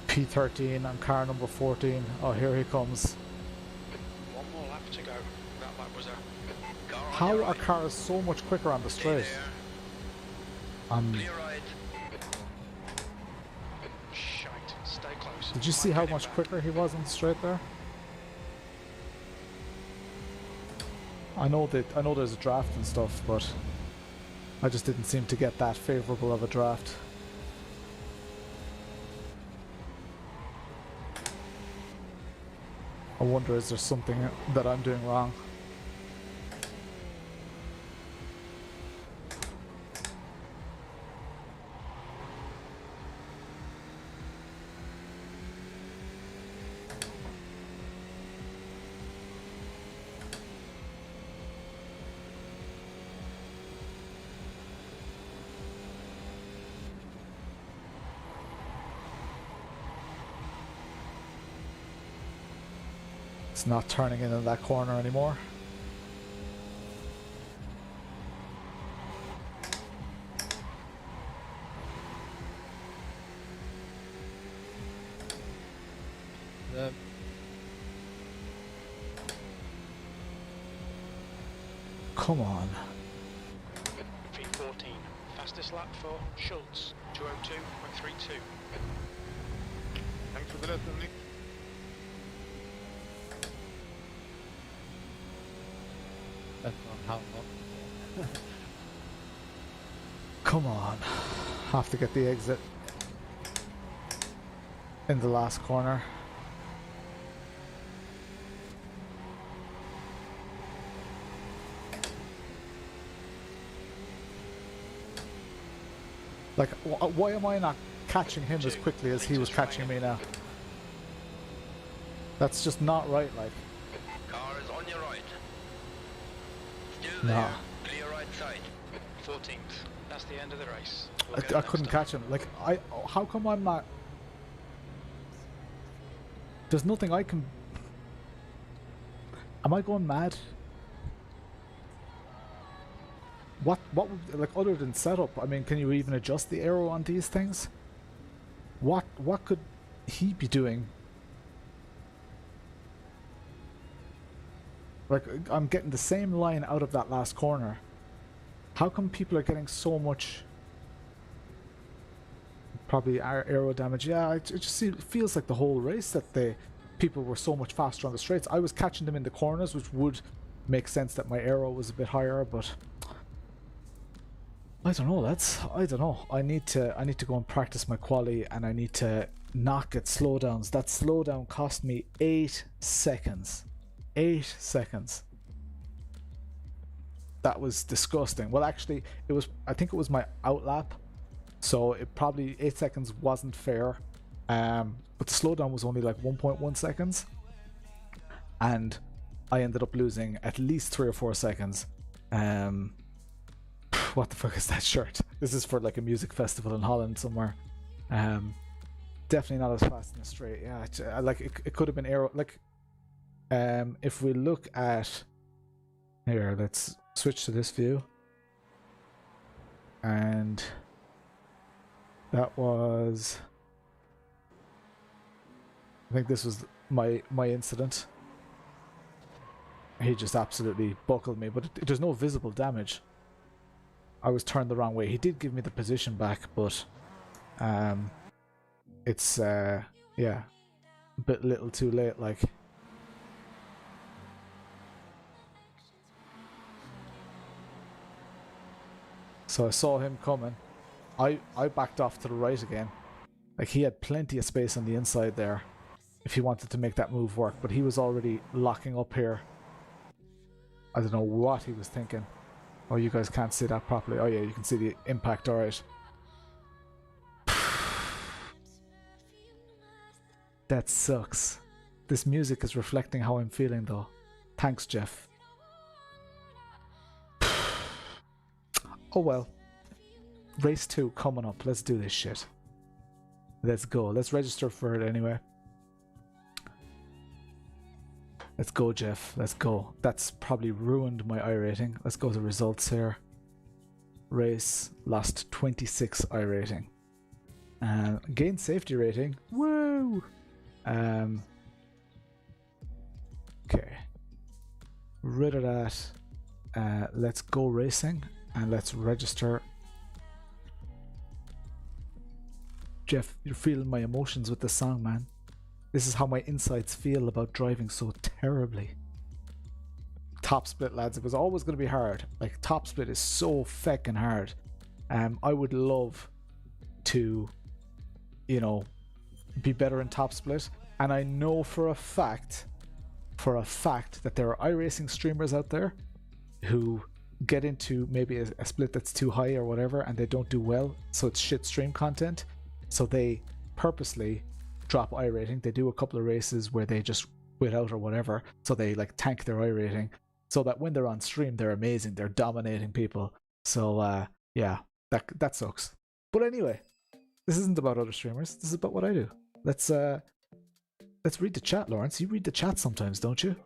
P13, I'm car number 14. Oh, here he comes. One more lap to go. That lap was a... How are cars so much quicker on the straight? Shite. Stay close. Did you see how much quicker he was on the straight there? I know there's a draft and stuff, but I just didn't seem to get that favourable of a draft. I wonder, is there something that I'm doing wrong? It's not turning into that corner anymore. Come on. P14. Fastest lap for Schultz. 202.32. Thanks for the lesson, Nick. That's not how long. Come on. Have to get the exit in the last corner. Like, why am I not catching him as quickly as he was catching me now? That's just not right, like. Car is on your right. Still No. there. Clear right side. 14th. That's the end of the race. I couldn't catch him. Like, how come I'm not... There's nothing I can... Am I going mad? What would, like, other than setup, I mean, can you even adjust the aero on these things? What could he be doing? Like, I'm getting the same line out of that last corner. How come people are getting so much... Probably aero damage. Yeah, it just feels like the whole race that people were so much faster on the straights. I was catching them in the corners, which would make sense that my aero was a bit higher, but I don't know, lads. I don't know. I need to go and practice my quali, and I need to not get slowdowns. That slowdown cost me 8 seconds. 8 seconds. That was disgusting. Well, actually, I think it was my outlap. So it probably 8 seconds wasn't fair, but the slowdown was only like 1.1 seconds, and I ended up losing at least 3 or 4 seconds. What the fuck is that shirt? This is for like a music festival in Holland somewhere. Definitely not as fast in the straight. Yeah, like it could have been aero. Like, if we look at here, let's switch to this view. and that was, I think this was my incident. He just absolutely buckled me, but there's no visible damage. I was turned the wrong way. He did give me the position back, but it's yeah, a bit little too late, like. So I saw him coming. I backed off to the right again. Like, he had plenty of space on the inside there if he wanted to make that move work, but he was already locking up here. I don't know what he was thinking. Oh, you guys can't see that properly. Oh yeah, you can see the impact, alright. That sucks. This music is reflecting how I'm feeling though. Thanks, Jeff. Oh well. Race 2 coming up. Let's do this shit. Let's go. Let's register for it anyway. Let's go, Jeff. Let's go. That's probably ruined my iRating. Let's go to results here. Race. Lost 26 iRating. Gained safety rating. Woo! Okay. Rid of that. Let's go racing. And let's register. Jeff, you're feeling my emotions with this song, man. This is how my insides feel about driving so terribly. Top split, lads. It was always going to be hard. Like, top split is so feckin' hard. I would love to, you know, be better in top split. And I know for a fact that there are iRacing streamers out there who get into maybe a split that's too high or whatever, and they don't do well, so it's shit stream content. So they purposely drop iRating. They do a couple of races where they just quit out or whatever, so they like tank their iRating, so that when they're on stream they're amazing, they're dominating people. So yeah, that sucks. But anyway, this isn't about other streamers, this is about what I do. Let's read the chat, Lawrence. You read the chat sometimes, don't you?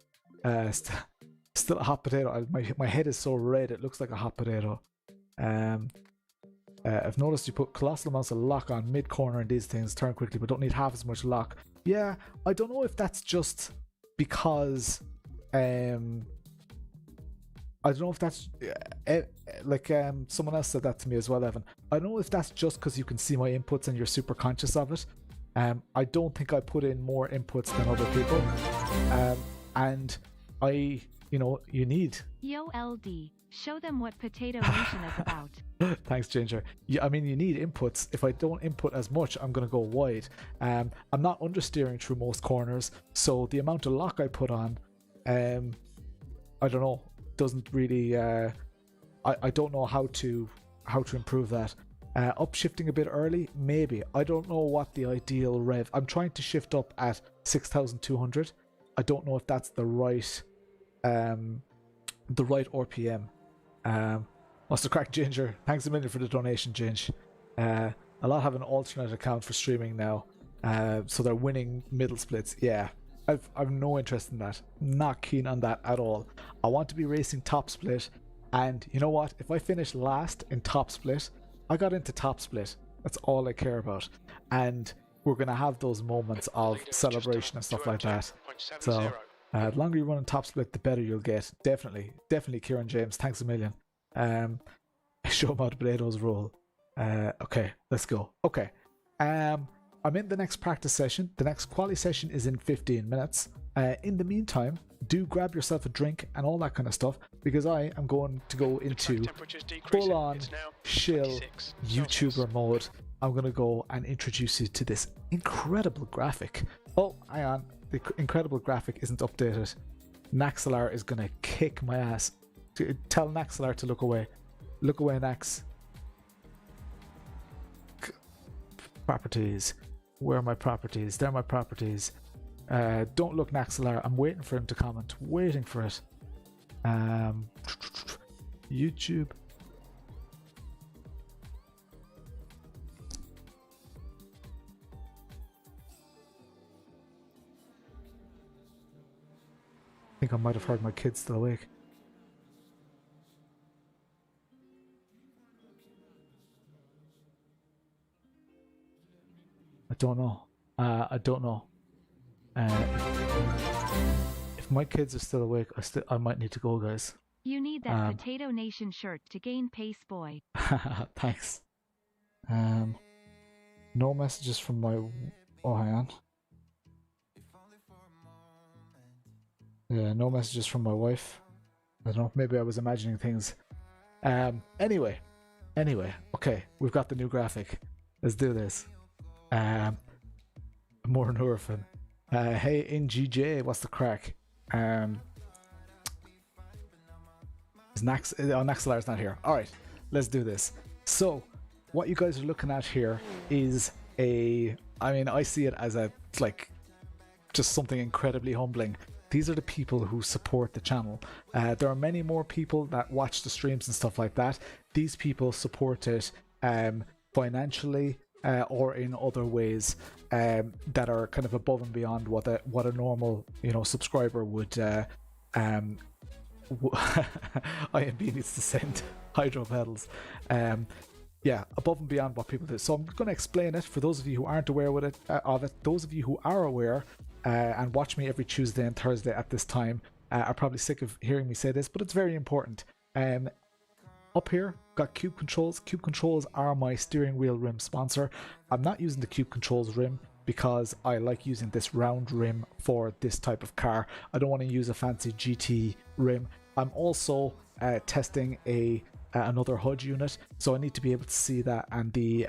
Still a hot potato. My head is so red it looks like a hot potato. I've noticed you put colossal amounts of lock on mid-corner and these things turn quickly but don't need half as much lock. Yeah, I don't know if that's just because I don't know if that's like someone else said that to me as well, Evan. I don't know if that's just because you can see my inputs and you're super conscious of it. I don't think I put in more inputs than other people. And I, you know, you need... Yo, LD, show them what Potato Nation is about. Thanks, Ginger. Yeah, I mean, you need inputs. If I don't input as much, I'm going to go wide. I'm not understeering through most corners, so the amount of lock I put on, I don't know, doesn't really... I don't know how to improve that. Upshifting a bit early, maybe. I don't know what the ideal rev... I'm trying to shift up at 6,200. I don't know if that's the right RPM. What's the crack, Ginger? Thanks a million for the donation, Ginge. A lot have an alternate account for streaming now, so they're winning middle splits. Yeah, I've no interest in that. Not keen on that at all. I want to be racing top split, and you know what? If I finish last in top split, I got into top split. That's all I care about, and we're gonna have those moments of celebration and stuff like that. So the longer you run in top split, the better you'll get. Definitely, Ciarán James. Thanks a million. Show him how potatoes roll. Okay, let's go. Okay, I'm in the next practice session. The next quali session is in 15 minutes. In the meantime, do grab yourself a drink and all that kind of stuff, because I am going to go into full-on chill YouTuber mode. I'm going to go and introduce you to this incredible graphic. Oh, hang on. The incredible graphic isn't updated. Naxalar is going to kick my ass. Tell Naxalar to look away. Look away, Nax. Properties. Where are my properties? They're my properties. Don't look, Naxalar. I'm waiting for him to comment. Waiting for it. YouTube. I think I might have heard my kids still awake. don't know. I don't know. If my kids are still awake, I might need to go, guys. You need that Potato Nation shirt to gain pace, boy. Thanks. No messages from my... Oh, hang on. Yeah, no messages from my wife. I don't know, maybe I was imagining things. Anyway, okay, we've got the new graphic. Let's do this. More Norfin. Hey, NGJ, what's the crack? Naxalar's not here. Alright, let's do this. So, what you guys are looking at here is I see it as just something incredibly humbling. These are the people who support the channel. There are many more people that watch the streams and stuff like that. These people support it financially or in other ways that are kind of above and beyond what a normal subscriber would. IMB needs to send hydro pedals. Yeah, above and beyond what people do. So I'm going to explain it for those of you who aren't aware of it. Those of you who are aware and watch me every Tuesday and Thursday at this time are probably sick of hearing me say this, but it's very important. Up here, got Cube Controls. Cube Controls are my steering wheel rim sponsor. I'm not using the Cube Controls rim because I like using this round rim for this type of car. I don't want to use a fancy GT rim. I'm also testing another HUD unit, so I need to be able to see that, and the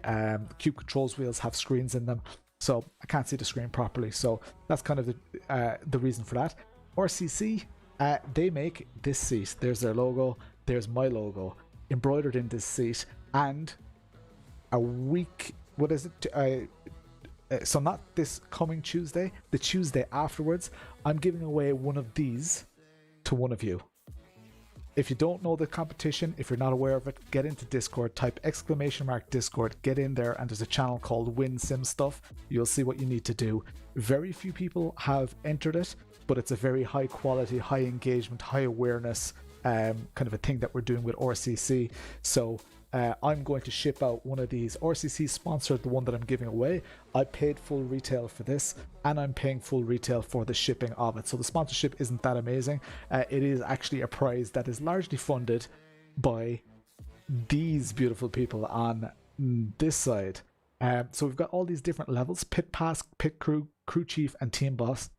Cube Controls wheels have screens in them, so I can't see the screen properly. So that's kind of the reason for that. RCC, they make this seat. There's their logo, there's my logo embroidered in this seat, and a week, what is it, so not this coming Tuesday, the Tuesday afterwards, I'm giving away one of these to one of you. If you don't know the competition, if you're not aware of it, get into Discord, type !Discord, get in there, and there's a channel called Win Sim Stuff. You'll see what you need to do. Very few people have entered it, but it's a very high quality, high engagement, high awareness kind of a thing that we're doing with RCC. So I'm going to ship out one of these. RCC sponsored the one that I'm giving away. I paid full retail for this, and I'm paying full retail for the shipping of it. So the sponsorship isn't that amazing. It is actually a prize that is largely funded by these beautiful people on this side. So we've got all these different levels: pit pass, pit crew, crew chief, and team boss.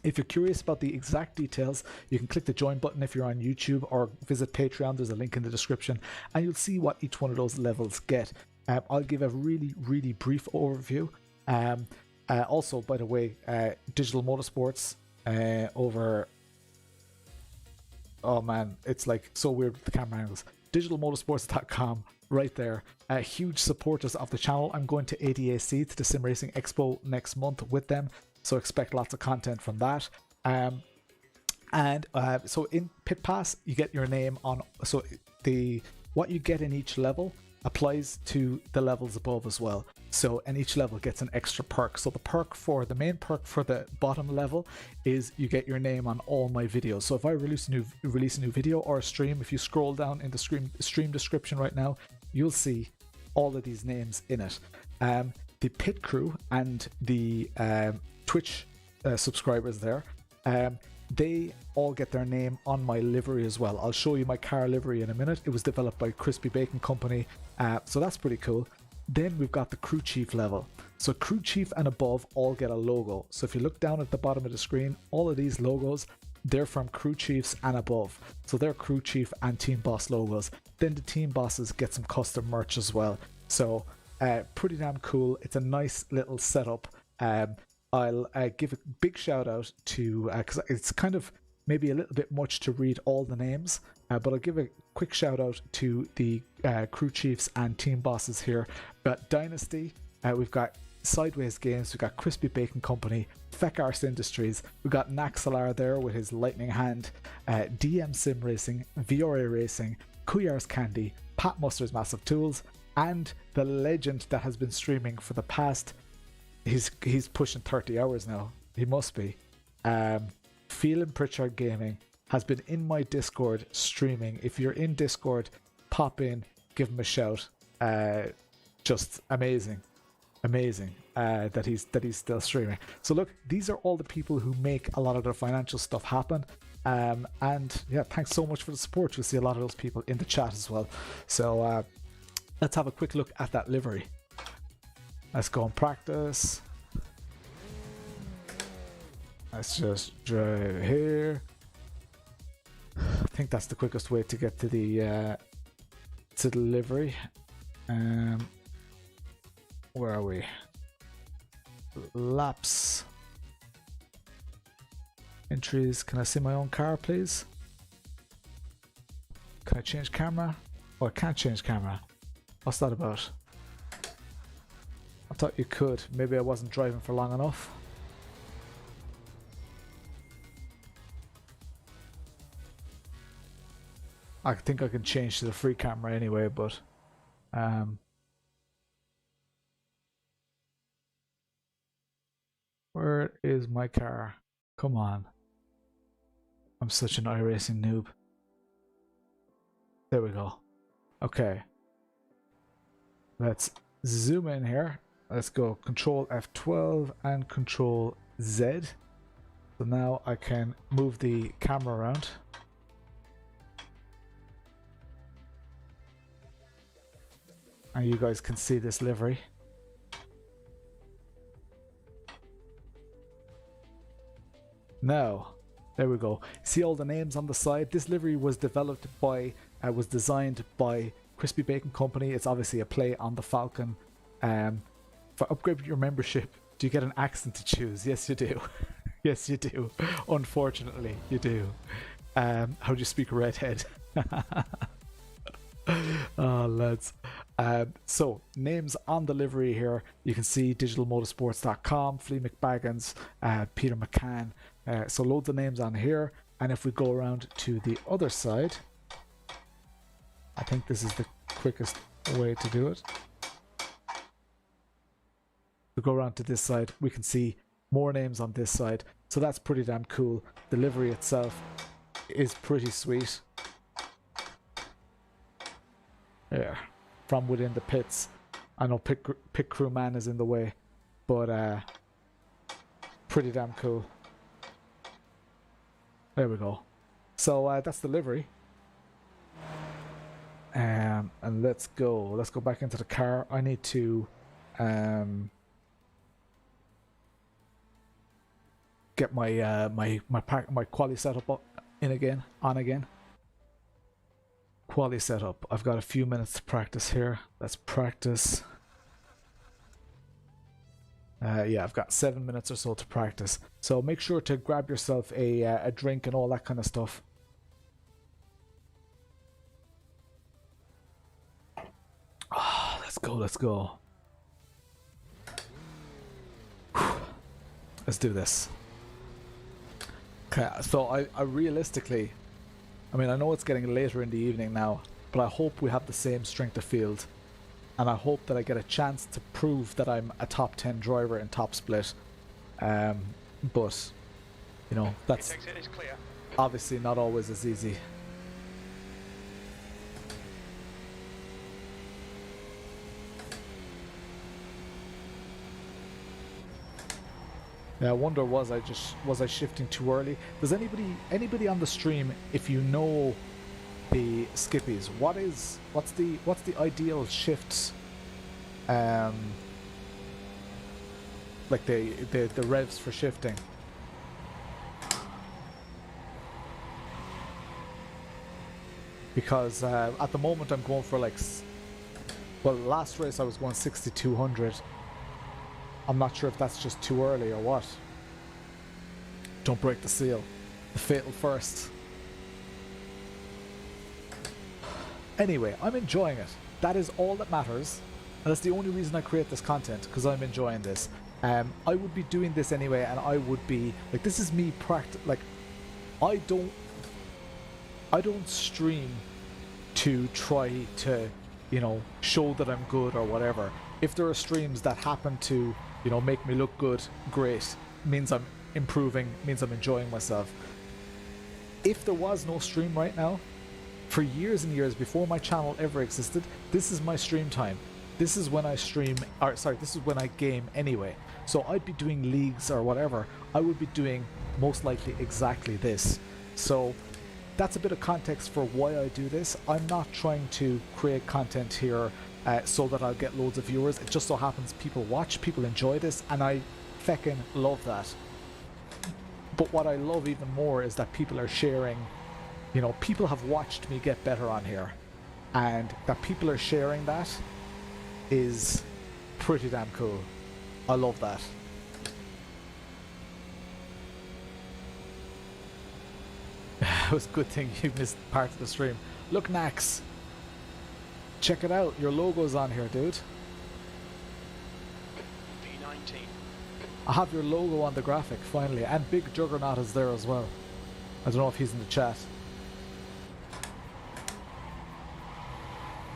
If you're curious about the exact details, you can click the join button if you're on YouTube, or visit Patreon. There's a link in the description, and you'll see what each one of those levels get. I'll give a really, really brief overview. Also, by the way, Digital Motorsports over... Oh man, it's like so weird with the camera angles. DigitalMotorsports.com, right there. Huge supporters of the channel. I'm going to ADAC, to the Sim Racing Expo, next month with them. So expect lots of content from that. So in Pit Pass, you get your name on. So what you get in each level applies to the levels above as well. So, and each level gets an extra perk. So the main perk for the bottom level is you get your name on all my videos. So if I release a new video or a stream, if you scroll down in the stream description right now, you'll see all of these names in it. The pit crew and the Twitch subscribers there, they all get their name on my livery as well. I'll show you my car livery in a minute. It was developed by Crispy Bacon Company, so that's pretty cool. Then we've got the crew chief level. So crew chief and above all get a logo. So if you look down at the bottom of the screen, all of these logos, they're from crew chiefs and above. So they're crew chief and team boss logos. Then the team bosses get some custom merch as well. So pretty damn cool. It's a nice little setup. I'll give a big shout out to, because it's kind of maybe a little bit much to read all the names, but I'll give a quick shout out to the crew chiefs and team bosses here. We've got Dynasty, we've got Sideways Games, we've got Crispy Bacon Company, Fiacre Industries, we've got Naxalar there with his lightning hand, DM Sim Racing, VRA Racing, Cuyar's Candy, Pat Muster's Massive Tools, and the legend that has been streaming for the past... He's pushing 30 hours now. He must be. Phelan Pritchard Gaming has been in my Discord streaming. If you're in Discord, pop in, give him a shout. Just amazing. that he's still streaming. So look, these are all the people who make a lot of the financial stuff happen. And yeah, thanks so much for the support. You'll see a lot of those people in the chat as well. So let's have a quick look at that livery. Let's go and practice. Let's just drive here. I think that's the quickest way to get to the livery. Where are we? Laps. Entries. Can I see my own car, please? Can I change camera? Oh, I can't change camera. What's that about? I thought you could. Maybe I wasn't driving for long enough. I think I can change to the free camera anyway, but where is my car? Come on. I'm such an iRacing noob. There we go. Okay. Let's zoom in here. Let's go Control F12 and Control Z. So now I can move the camera around. And you guys can see this livery. Now, there we go. See all the names on the side? This livery was developed by, was designed by Crispy Bacon Company. It's obviously a play on the Falcon. For upgrade your membership, do you get an accent to choose? Yes, you do. Yes, you do. Unfortunately, you do. How do you speak redhead? Oh, lads. So, names on the livery here. You can see digitalmotorsports.com, Flea McBaggins, Peter McCann. So loads of names on here. And if we go around to the other side, I think this is the quickest way to do it. We go around to this side, we can see more names on this side. So that's pretty damn cool. The livery itself is pretty sweet. Yeah, from within the pits. I know pit crew man is in the way, but pretty damn cool. There we go. So that's the livery. And let's go back into the car. I need to get my quali setup on again. Quali setup. I've got a few minutes to practice here. Let's practice. Yeah, I've got 7 minutes or so to practice. So make sure to grab yourself a drink and all that kind of stuff. Oh, let's go. Let's do this. Okay, so I realistically, I mean, I know it's getting later in the evening now, but I hope we have the same strength of field. And I hope that I get a chance to prove that I'm a top 10 driver in top split. But, you know, that's obviously not always as easy. Yeah, I wonder, was I shifting too early? Does anybody on the stream, if you know the skippies, what's the ideal shifts, like the revs for shifting? Because at the moment I'm going for last race I was going 6200. I'm not sure if that's just too early or what. Don't break the seal. The fatal first. Anyway, I'm enjoying it. That is all that matters. And that's the only reason I create this content, because I'm enjoying this. I would be doing this anyway, and I would be like, this is me I don't stream to try to, you know, show that I'm good or whatever. If there are streams that happen to, you know, make me look good, great. Means I'm improving, means I'm enjoying myself. If there was no stream right now, for years and years before my channel ever existed, this is my stream time. this is when I stream, or sorry, this is when I game anyway. So I'd be doing leagues or whatever. I would be doing most likely exactly this. So that's a bit of context for why I do this. I'm not trying to create content here so that I'll get loads of viewers. It just so happens people watch, people enjoy this, and I feckin' love that. But what I love even more is that people are sharing, you know, people have watched me get better on here, and that people are sharing that is pretty damn cool. I love that. It was a good thing you missed part of the stream. Look, Nax, check it out, your logo's on here, dude. V19. I have your logo on the graphic finally, and Big Juggernaut is there as well. I don't know if he's in the chat.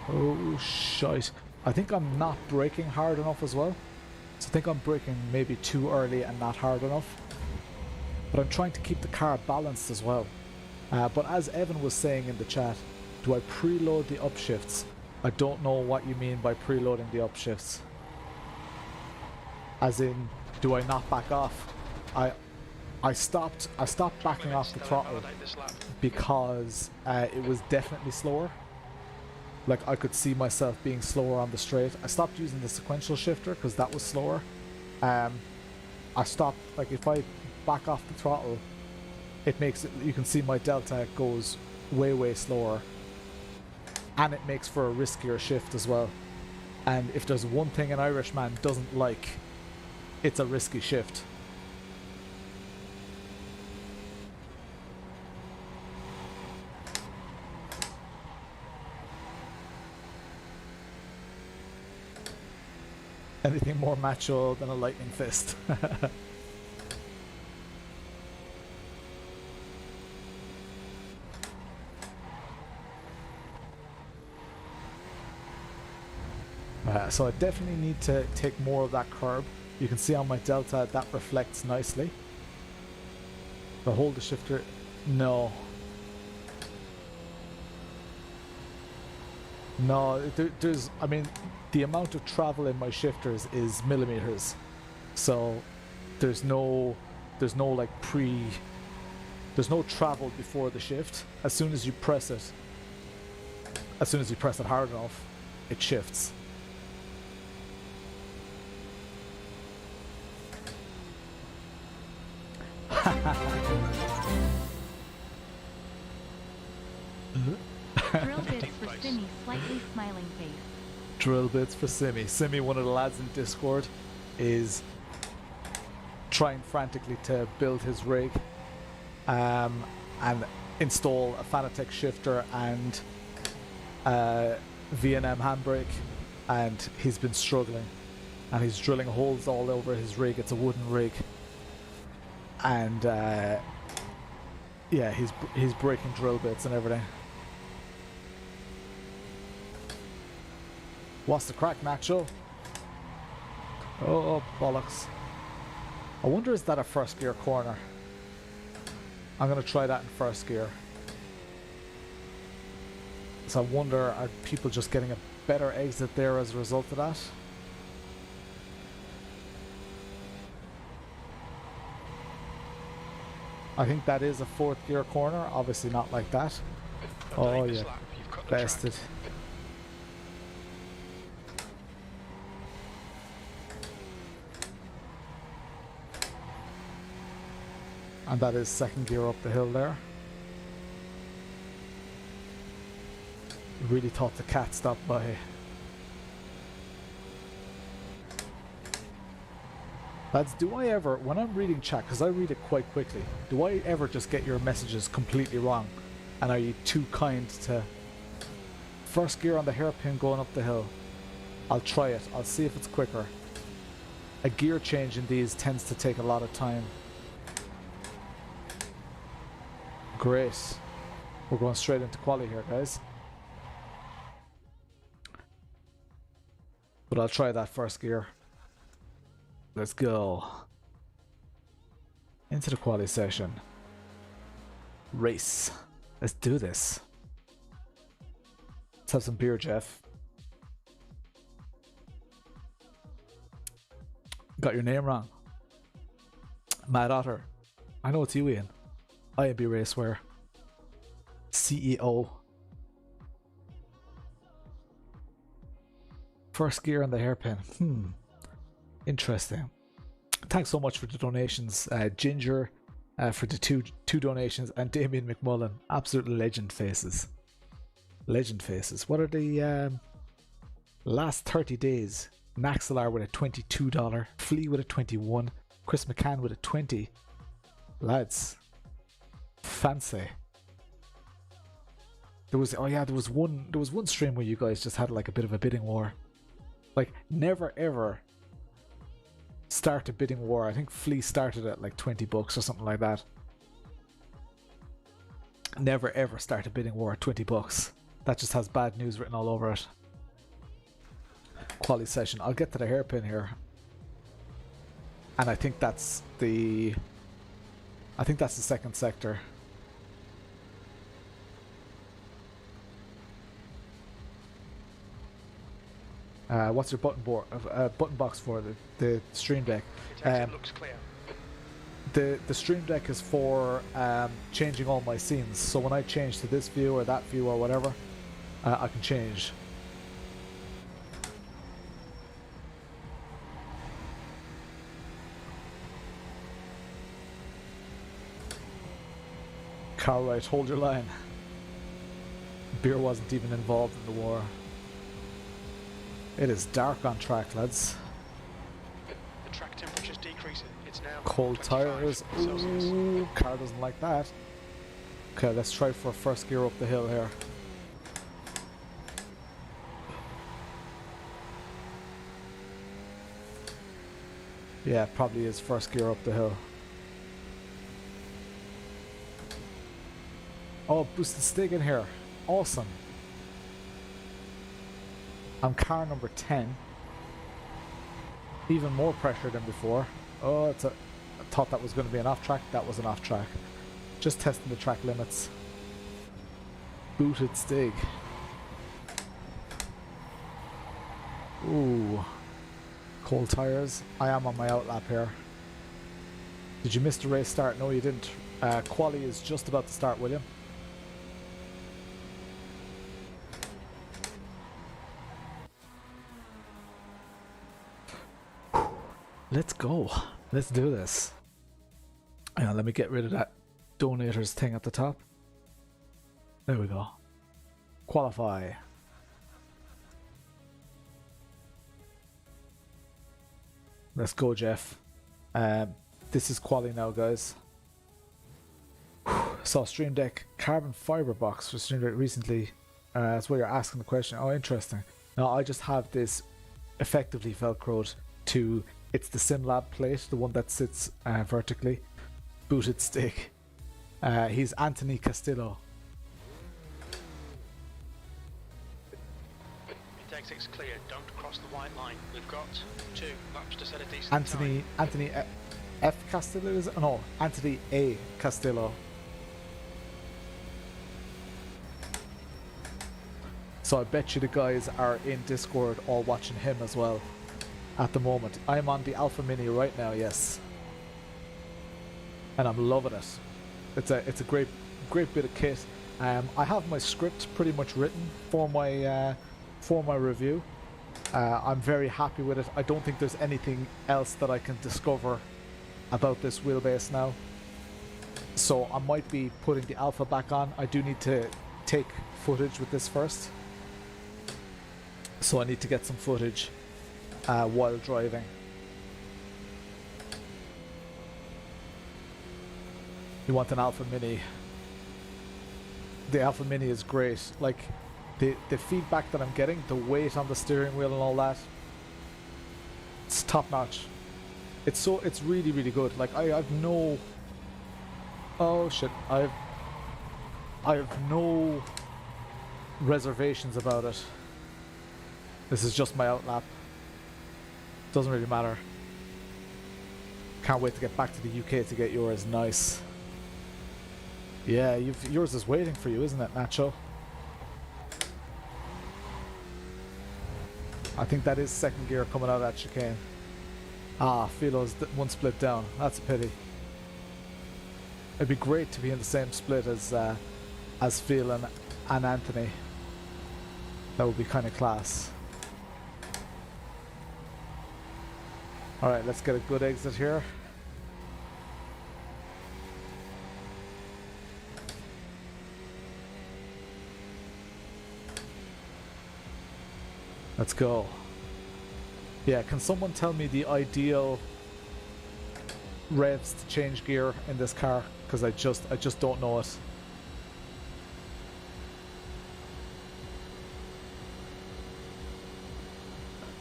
Oh shite. I think I'm not braking hard enough as well. So I think I'm braking maybe too early and not hard enough. But I'm trying to keep the car balanced as well. But as Evan was saying in the chat, do I preload the upshifts? I don't know what you mean by preloading the upshifts. As in, do I not back off? I stopped backing off the throttle because it was definitely slower. Like, I could see myself being slower on the straight. I stopped using the sequential shifter because that was slower. I stopped, like, if I back off the throttle, it makes it, you can see my delta goes way slower, and it makes for a riskier shift as well. And if there's one thing an Irishman doesn't like, it's a risky shift. Anything more macho than a lightning fist. So I definitely need to take more of that curb. You can see on my delta that reflects nicely. But hold the shifter. No. No, there's, I mean, the amount of travel in my shifters is millimeters. So there's no like there's no travel before the shift. As soon as you press it hard enough, it shifts. Drill bits for Simi, slightly smiling face. Drill bits for Simi. Simi, one of the lads in Discord, is trying frantically to build his rig and install a Fanatec shifter and V&M handbrake, and he's been struggling, and he's drilling holes all over his rig. It's a wooden rig, and yeah, he's breaking drill bits and everything. What's the crack, Nacho? Oh, bollocks. I wonder, is that a first gear corner? I'm going to try that in first gear. So I wonder, are people just getting a better exit there as a result of that? I think that is a fourth gear corner. Obviously not like that. Oh yeah, bested. And that is second gear up the hill there. Really thought the cat stopped by. Lads, do I ever, when I'm reading chat, because I read it quite quickly, do I ever just get your messages completely wrong? And are you too kind to... First gear on the hairpin going up the hill. I'll try it. I'll see if it's quicker. A gear change in these tends to take a lot of time. Great. We're going straight into quali here, guys. But I'll try that first gear. Let's go. Into the quali session. Race. Let's do this. Let's have some beer, Jeff. Got your name wrong. Mad Otter. I know it's you, Ian. IMB Racewear. CEO. First gear on the hairpin. Interesting. Thanks so much for the donations, Ginger, for the two donations, and Damien McMullen. Absolute legend faces. Legend faces. What are the last 30 days? Naxalar with a $22, Flea with a 21, Chris McCann with a 20. Lads, fancy. There was one stream where you guys just had like a bit of a bidding war. Like, never ever start a bidding war. I think Flea started at like $20 or something like that. Never ever start a bidding war at $20. That just has bad news written all over it. Quality session. I'll get to the hairpin here. And I think that's the second sector. What's your button box for the stream deck? It looks clear. The stream deck is for changing all my scenes. So when I change to this view or that view or whatever, I can change. Cartwright, hold your line. Beer wasn't even involved in the war. It is dark on track, lads. The track temperature's decreasing. It's now Cold 25 tires. Celsius. Ooh, car doesn't like that. Okay, let's try for first gear up the hill here. Yeah, probably is first gear up the hill. Oh, boosted stick in here. Awesome. I'm car number 10. Even more pressure than before. Oh, I thought that was going to be an off track. That was an off track. Just testing the track limits. Booted Stig. Ooh. Cold tires. I am on my outlap here. Did you miss the race start? No, you didn't. Quali is just about to start, William. Let's go. Let's do this. Hang on, let me get rid of that donators thing at the top. There we go. Qualify. Let's go, Jeff. This is quali now, guys. Saw Stream Deck carbon fiber box for Stream Deck recently. That's where you're asking the question. Oh, interesting. Now I just have this effectively velcroed to. It's the SimLab plate, the one that sits vertically. Booted stick. He's Anthony Castillo. Exit's clear. Don't cross the white line. We've got 2 laps to set a decent time. Anthony F. Castillo is it? No, Anthony A. Castillo. So I bet you the guys are in Discord all watching him as well. At the moment, I'm on the Alpha Mini right now, yes, and I'm loving it. It's a great bit of kit. I have my script pretty much written for my review. I'm very happy with it. I don't think there's anything else that I can discover about this wheelbase now. So I might be putting the Alpha back on. I do need to take footage with this first, so I need to get some footage. While driving. You want an Alpha Mini? The Alpha Mini is great. Like the feedback that I'm getting, the weight on the steering wheel and all that, it's top notch. It's really good. Like I've no. Oh shit! I have no reservations about it. This is just my outlap. Doesn't really matter. Can't wait to get back to the UK to get yours. Nice. Yeah, yours is waiting for you, isn't it, Nacho? I think that is second gear coming out of that chicane. Ah, Philo's one split down. That's a pity. It'd be great to be in the same split as Phil and Anthony. That would be kind of class. Alright, let's get a good exit here. Let's go. Yeah, can someone tell me the ideal revs to change gear in this car? Because I just don't know it.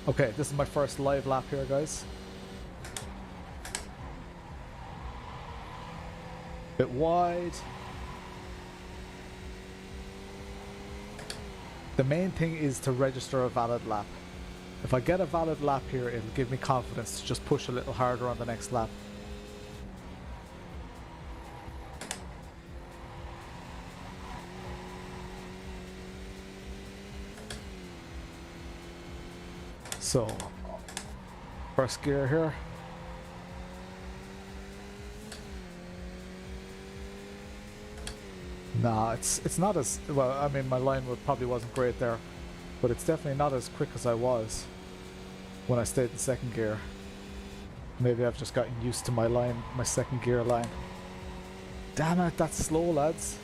Okay, this is my first live lap here, guys. Bit wide. The main thing is to register a valid lap. If I get a valid lap here, it'll give me confidence to just push a little harder on the next lap. So, first gear here. Nah, it's not as well. I mean, my line probably wasn't great there, but it's definitely not as quick as I was when I stayed in second gear. Maybe I've just gotten used to my second gear line. Damn it, that's slow, lads.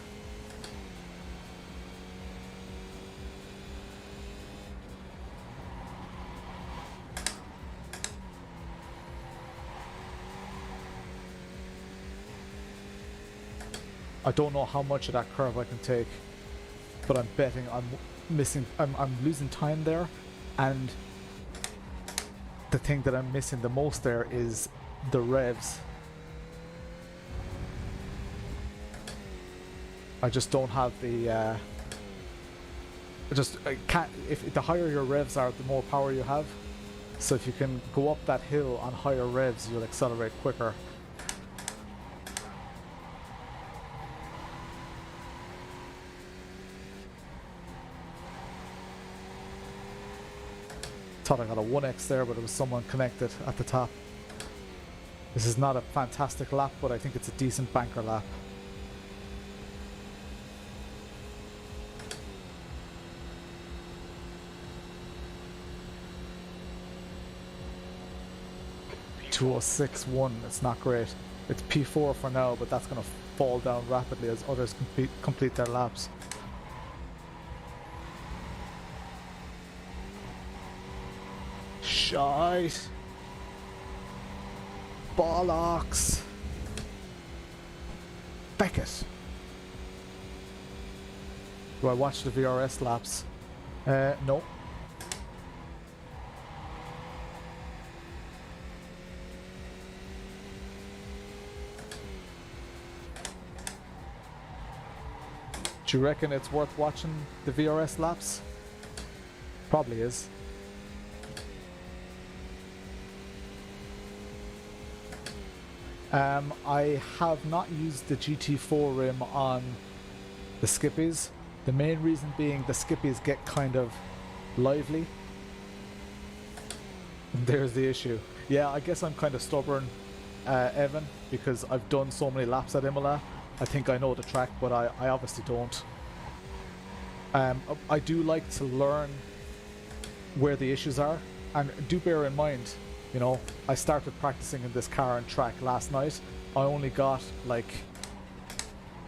I don't know how much of that curve I can take, but I'm betting I'm losing time there, and the thing that I'm missing the most there is the revs. I just don't have the I can't. If the higher your revs are, the more power you have. So if you can go up that hill on higher revs, you'll accelerate quicker. Thought I got a 1x there, but it was someone connected at the top. This is not a fantastic lap, but I think it's a decent banker lap. .206.1, it's not great. It's P4 for now, but that's going to fall down rapidly as others complete their laps. Shite. Bollocks. Beckett. Do I watch the VRS laps? No. Do you reckon it's worth watching the VRS laps? Probably is. I have not used the GT4 rim on the skippies. The main reason being the skippies get kind of lively. And there's the issue. Yeah, I guess I'm kind of stubborn, Evan, because I've done so many laps at Imola. I think I know the track, but I obviously don't. I do like to learn where the issues are, and do bear in mind, you know, I started practicing in this car and track last night. I only got like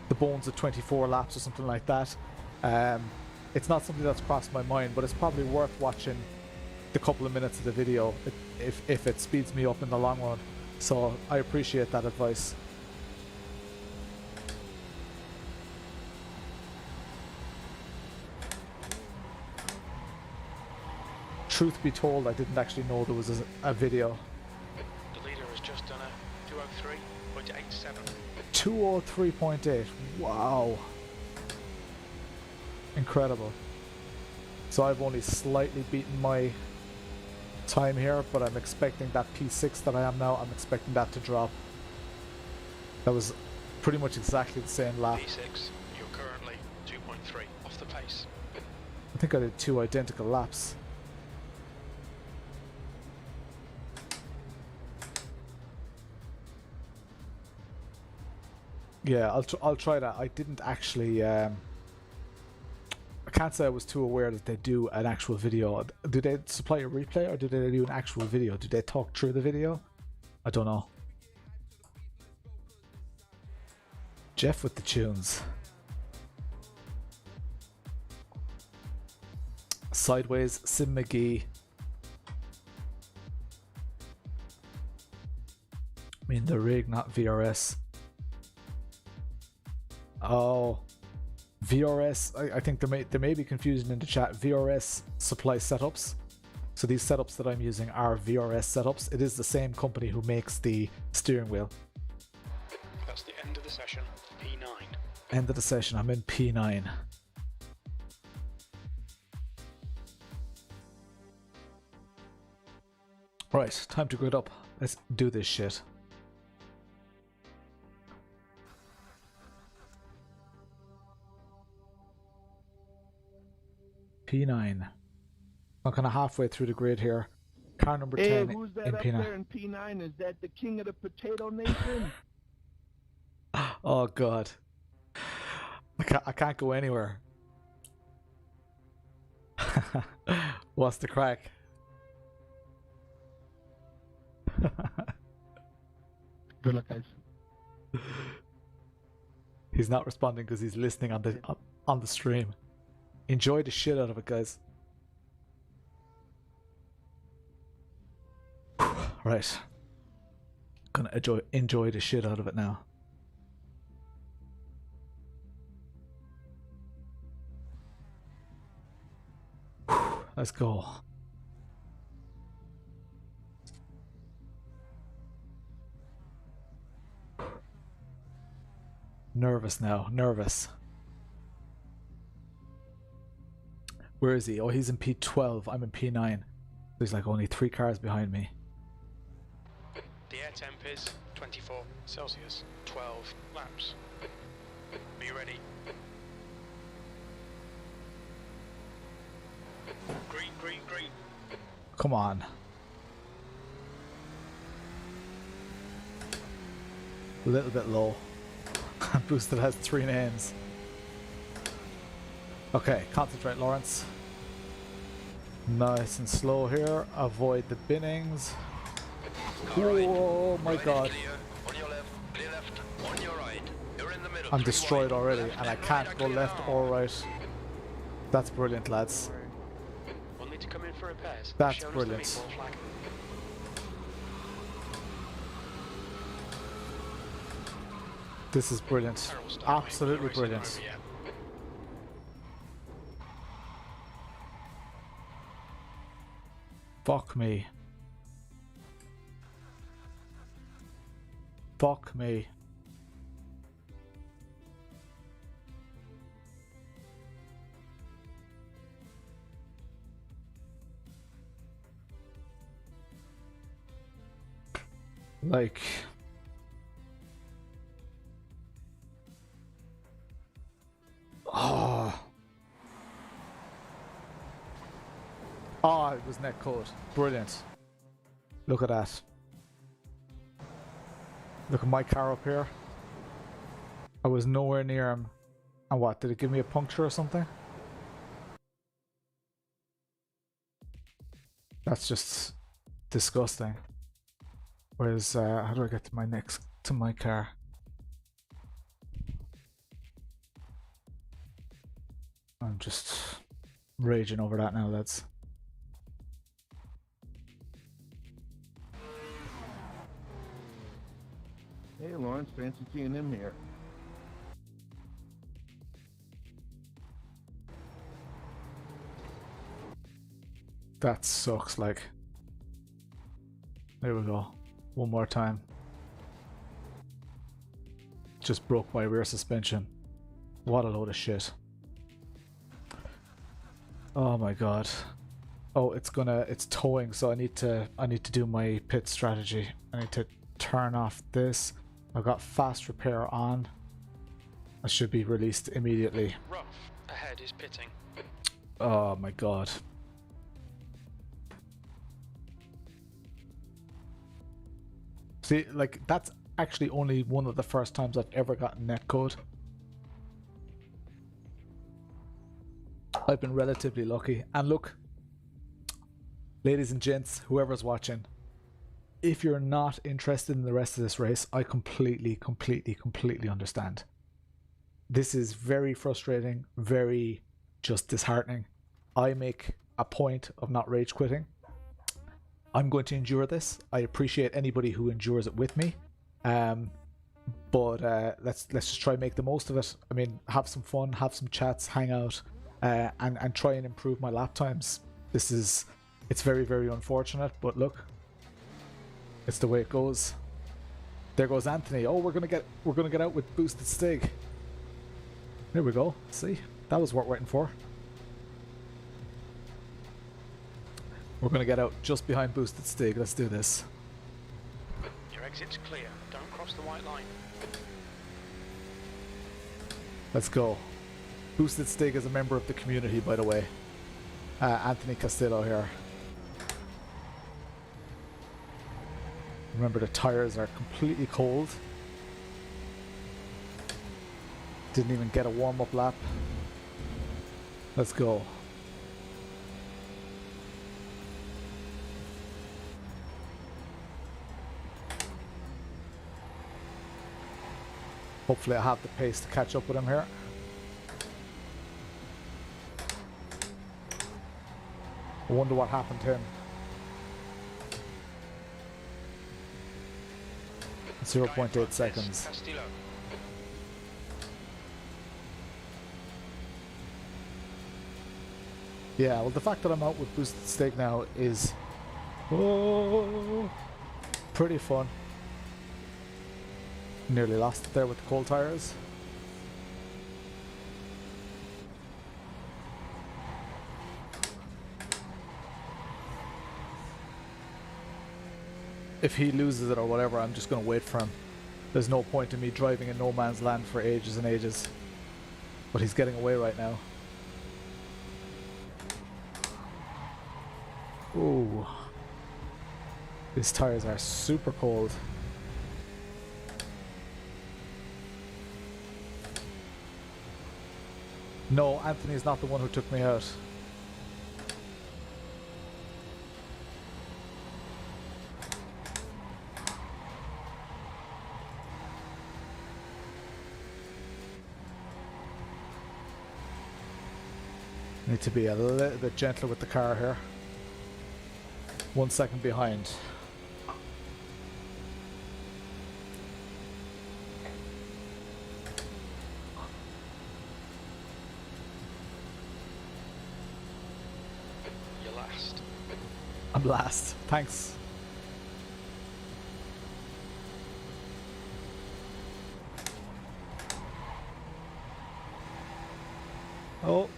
the bones of 24 laps or something like that. It's not something that's crossed my mind, but it's probably worth watching the couple of minutes of the video if it speeds me up in the long run. So I appreciate that advice. Truth be told, I didn't actually know there was a video. The leader has just done a 203.87. 203.8. Wow. Incredible. So I've only slightly beaten my time here, but I'm expecting that P6 that I am now, I'm expecting that to drop. That was pretty much exactly the same lap. P6, you're currently 2.3 off the pace. I think I did 2 identical laps. Yeah, I'll try that. I didn't actually. I can't say I was too aware that they do an actual video. Do they supply a replay or do they do an actual video? Do they talk through the video? I don't know. Jeff with the tunes. Sideways, Sim McGee. I mean the rig, not VRS. Oh, VRS. I think there may be confusion in the chat. VRS supply setups. So these setups that I'm using are VRS setups. It is the same company who makes the steering wheel. That's the end of the session. P9. End of the session. I'm in P9. Right, time to grid up. Let's do this shit. P9. I'm kind of halfway through the grid here. Car number 10 who's that in up P9. there in P9? Is that the king of the potato nation? Oh god. I can't go anywhere. What's the crack? Good luck, guys. He's not responding because he's listening on the stream. Enjoy the shit out of it, guys. Right. Gonna enjoy the shit out of it now. Let's go. Nervous now, nervous. Where is he? Oh, he's in P12. I'm in P9. There's like only 3 cars behind me. The air temp is 24 Celsius, 12 laps. Be ready. Green, green, green. Come on. A little bit low. Boosted has 3 names. Okay, concentrate, Lawrence. Nice and slow here. Avoid the binnings. Oh my god. On your left, clear left, on your right. You're in the middle. I'm 3 destroyed wide. already Left and I and can't right go are clear left now. or right. That's brilliant, lads. We'll need to come in for repairs. That's Shown us the brilliant. meatball flag. This is brilliant. Terrible start, mate. Absolutely The race isn't brilliant. over yet. Fuck me. Fuck me. Like... Oh. Oh, it was net code. Brilliant. Look at that. Look at my car up here. I was nowhere near him. And what, did it give me a puncture or something? That's just disgusting. Whereas, how do I get to my car? I'm just raging over that now, lads. Hey, Lawrence, fancy seeing him here. That sucks, like. There we go. One more time. Just broke my rear suspension. What a load of shit. Oh my god. Oh, it's towing, so I need to do my pit strategy. I need to turn off this. I've got fast repair on. I should be released immediately. Rough. Ahead is pitting. Oh my god. See, like, that's actually only one of the first times I've ever gotten netcode. I've been relatively lucky. And look, ladies and gents, whoever's watching, if you're not interested in the rest of this race, I completely understand. This is very frustrating, very just disheartening. I make a point of not rage quitting. I'm going to endure this. I appreciate anybody who endures it with me. But let's just try and make the most of it. I mean, have some fun, have some chats, hang out, and try and improve my lap times. It's very, very unfortunate, but look, it's the way it goes. There goes Anthony. Oh, we're gonna get out with boosted Stig. There we go. See, that was worth waiting for. We're gonna get out just behind boosted Stig. Let's do this. Your exit's clear. Don't cross the white line. Let's go. Boosted Stig is a member of the community, by the way. Anthony Castillo here. Remember, the tires are completely cold. Didn't even get a warm-up lap. Let's go. Hopefully I have the pace to catch up with him here. I wonder what happened to him. 0.8 seconds. Yeah, well, the fact that I'm out with boosted Stig now is pretty fun. Nearly lost it there with the cold tires. If he loses it or whatever, I'm just going to wait for him. There's no point in me driving in no man's land for ages and ages. But he's getting away right now. Ooh. These tires are super cold. No, Anthony's not the one who took me out. Need to be a little bit gentler with the car here. 1 second behind. You're last. I'm last. Thanks. Oh.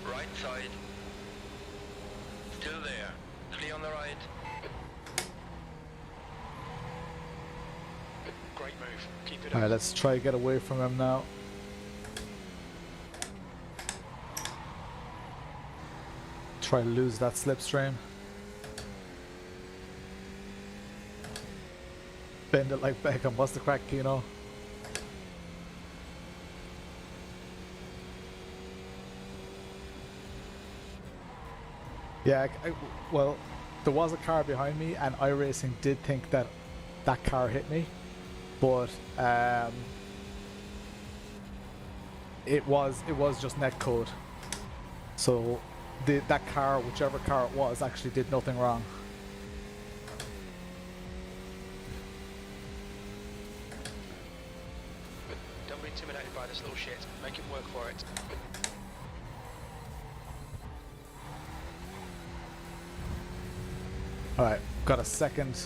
Right side. Still there. Flea on the right. Great move. Keep it up. Alright, let's try to get away from him now. Try to lose that slipstream. Bend it like Beckham. What's the crack, Keno? Yeah, well, there was a car behind me, and iRacing did think that that car hit me, but it was just netcode. So that car, whichever car it was, actually did nothing wrong. Don't be intimidated by this little shit. Make him work for it. Alright, got a second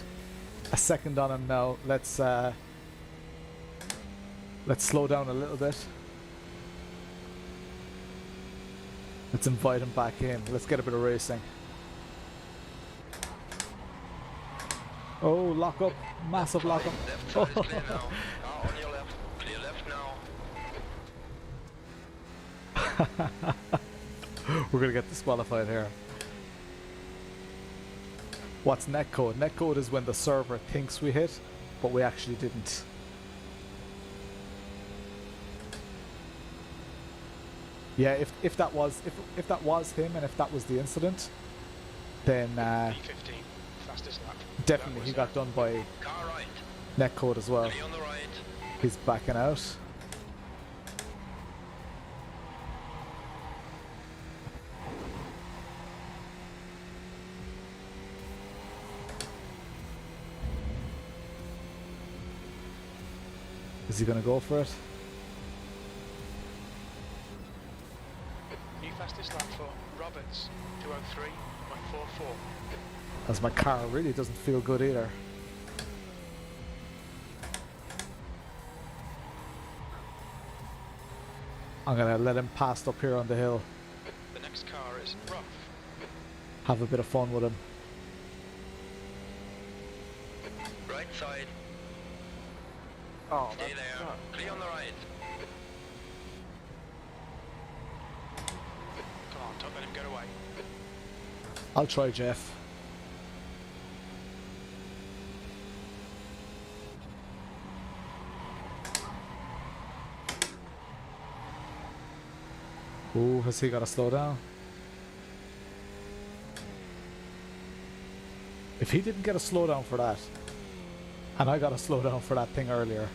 on him now. Let's slow down a little bit. Let's invite him back in. Let's get a bit of racing. Oh, lock up. Massive lock up. Left side is clear now. On your left. Clear left now. We're gonna get disqualified here. What's netcode? Netcode is when the server thinks we hit, but we actually didn't. Yeah, if that was him and if that was the incident, then P15, fastest lap. definitely he got done by Car right. netcode as well. Clear on the right. He's backing out. Is he gonna go for it? New fastest lap for Roberts, 203.44. As my car really doesn't feel good either. I'm gonna let him pass up here on the hill. The next car is rough. Have a bit of fun with him. Right side. Oh, Stay there. Clear on the right. Come on, don't let him get away. I'll try Jeff. Ooh, has he got to slow down? If he didn't get a slowdown for that, and I got a slowdown for that thing earlier,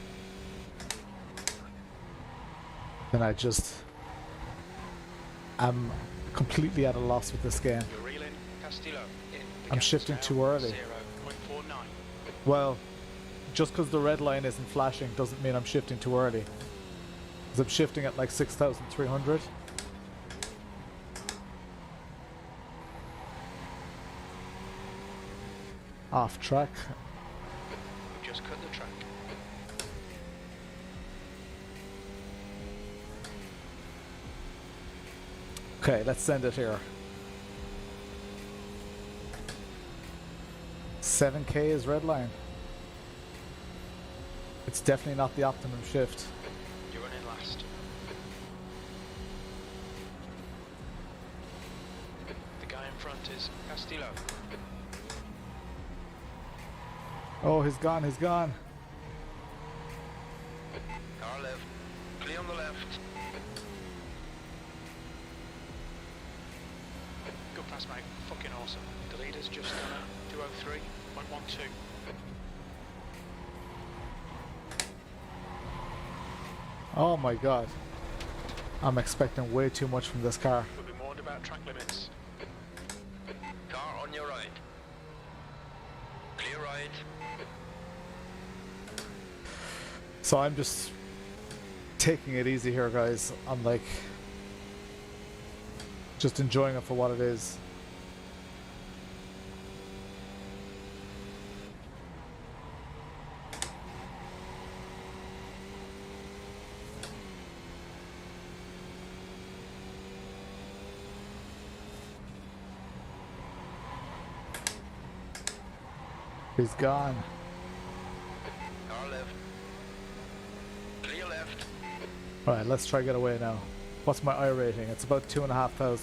then I just am completely at a loss with this game. You're reeling Castillo in. I'm shifting too early. 0.49. Well, just because the red line isn't flashing doesn't mean I'm shifting too early. Because I'm shifting at like 6,300. Off track. We've just cut the track. Okay, let's send it here. 7k is red line. It's definitely not the optimum shift. You're running last. The guy in front is Castillo. Oh, he's gone, he's gone. Car left. Clear on the left. Good pass, mate. Fucking awesome. The leader's just done a 203.12. Oh my god. I'm expecting way too much from this car. We'll be warned about track limits. Car on your right. Clear right. So I'm just taking it easy here, guys. I'm like just enjoying it for what it is. He's gone. Car left. Clear left. Alright, let's try get away now. What's my I rating? It's about 2,500.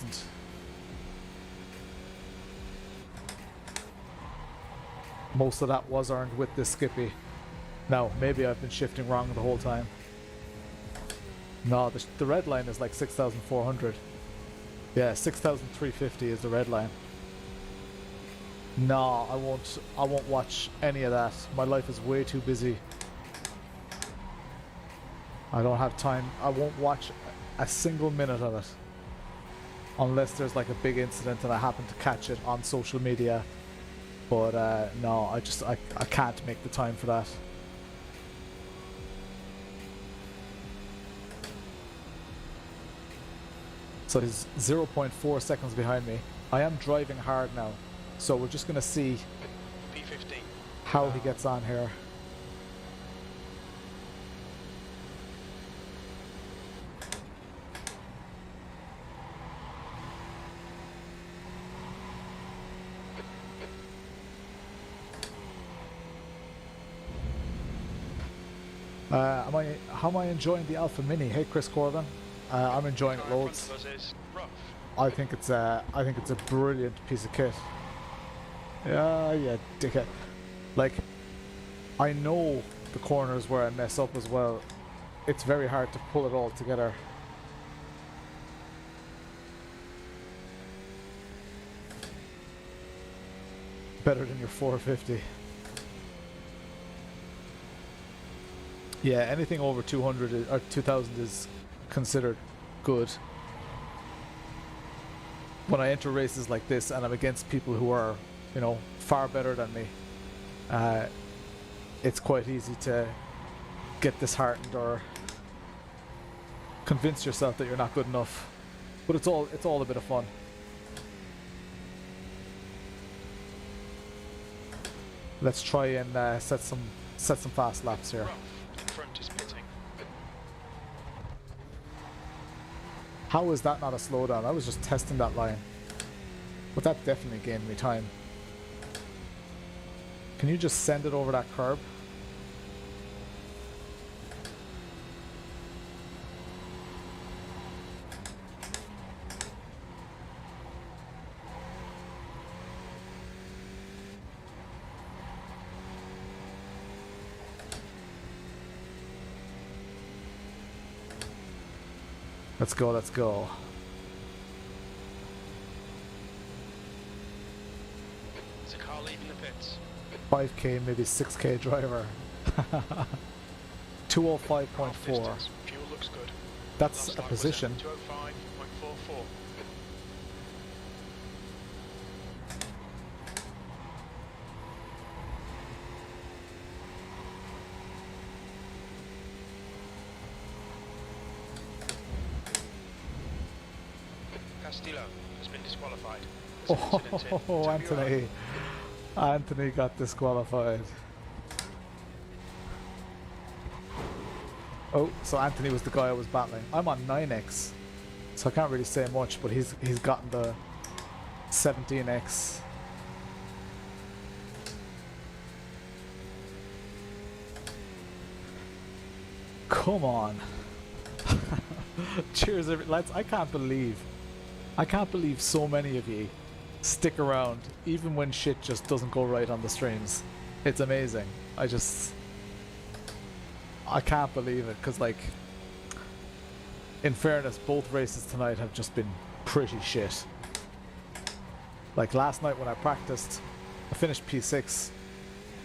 Most of that was earned with this Skippy. Now, maybe I've been shifting wrong the whole time. No, the red line is like 6,400. Yeah, 6,350 is the red line. No, I won't watch any of that. My life is way too busy. I don't have time. I won't watch a single minute of it. Unless there's like a big incident and I happen to catch it on social media. But no, I can't make the time for that. So he's 0.4 seconds behind me. I am driving hard now. So we're just going to see P15. how he gets on here. How am I enjoying the Alpha Mini? Hey Chris Corbin. I'm enjoying it Car in front loads. of us is rough. I think it's a brilliant piece of kit. Yeah, dickhead. Like, I know the corners where I mess up as well. It's very hard to pull it all together. Better than your 450. Yeah, anything over 200 or 2000 is considered good. When I enter races like this and I'm against people who are, you know, far better than me, it's quite easy to get disheartened or convince yourself that you're not good enough. But it's all a bit of fun. Let's try and set some fast laps here. Rough. In front is pitting. How is that not a slowdown? I was just testing that line. But that definitely gained me time. Can you just send it over that curb? Let's go, let's go. There's a car leaving the pits. 5k, maybe 6k driver. 205.4. Distance. Fuel looks good. That's Last a lap was position. 205.44. Castillo has been disqualified. There's an incident in Oh, WI. Anthony got disqualified. Oh, so Anthony was the guy I was battling. I'm on 9x, so I can't really say much, but he's gotten the 17x. Come on. Cheers, lads. I can't believe so many of you stick around even when shit just doesn't go right on the streams. It's amazing. I can't believe it, because, like, in fairness, both races tonight have just been pretty shit. Like last night when I practiced, I finished P6.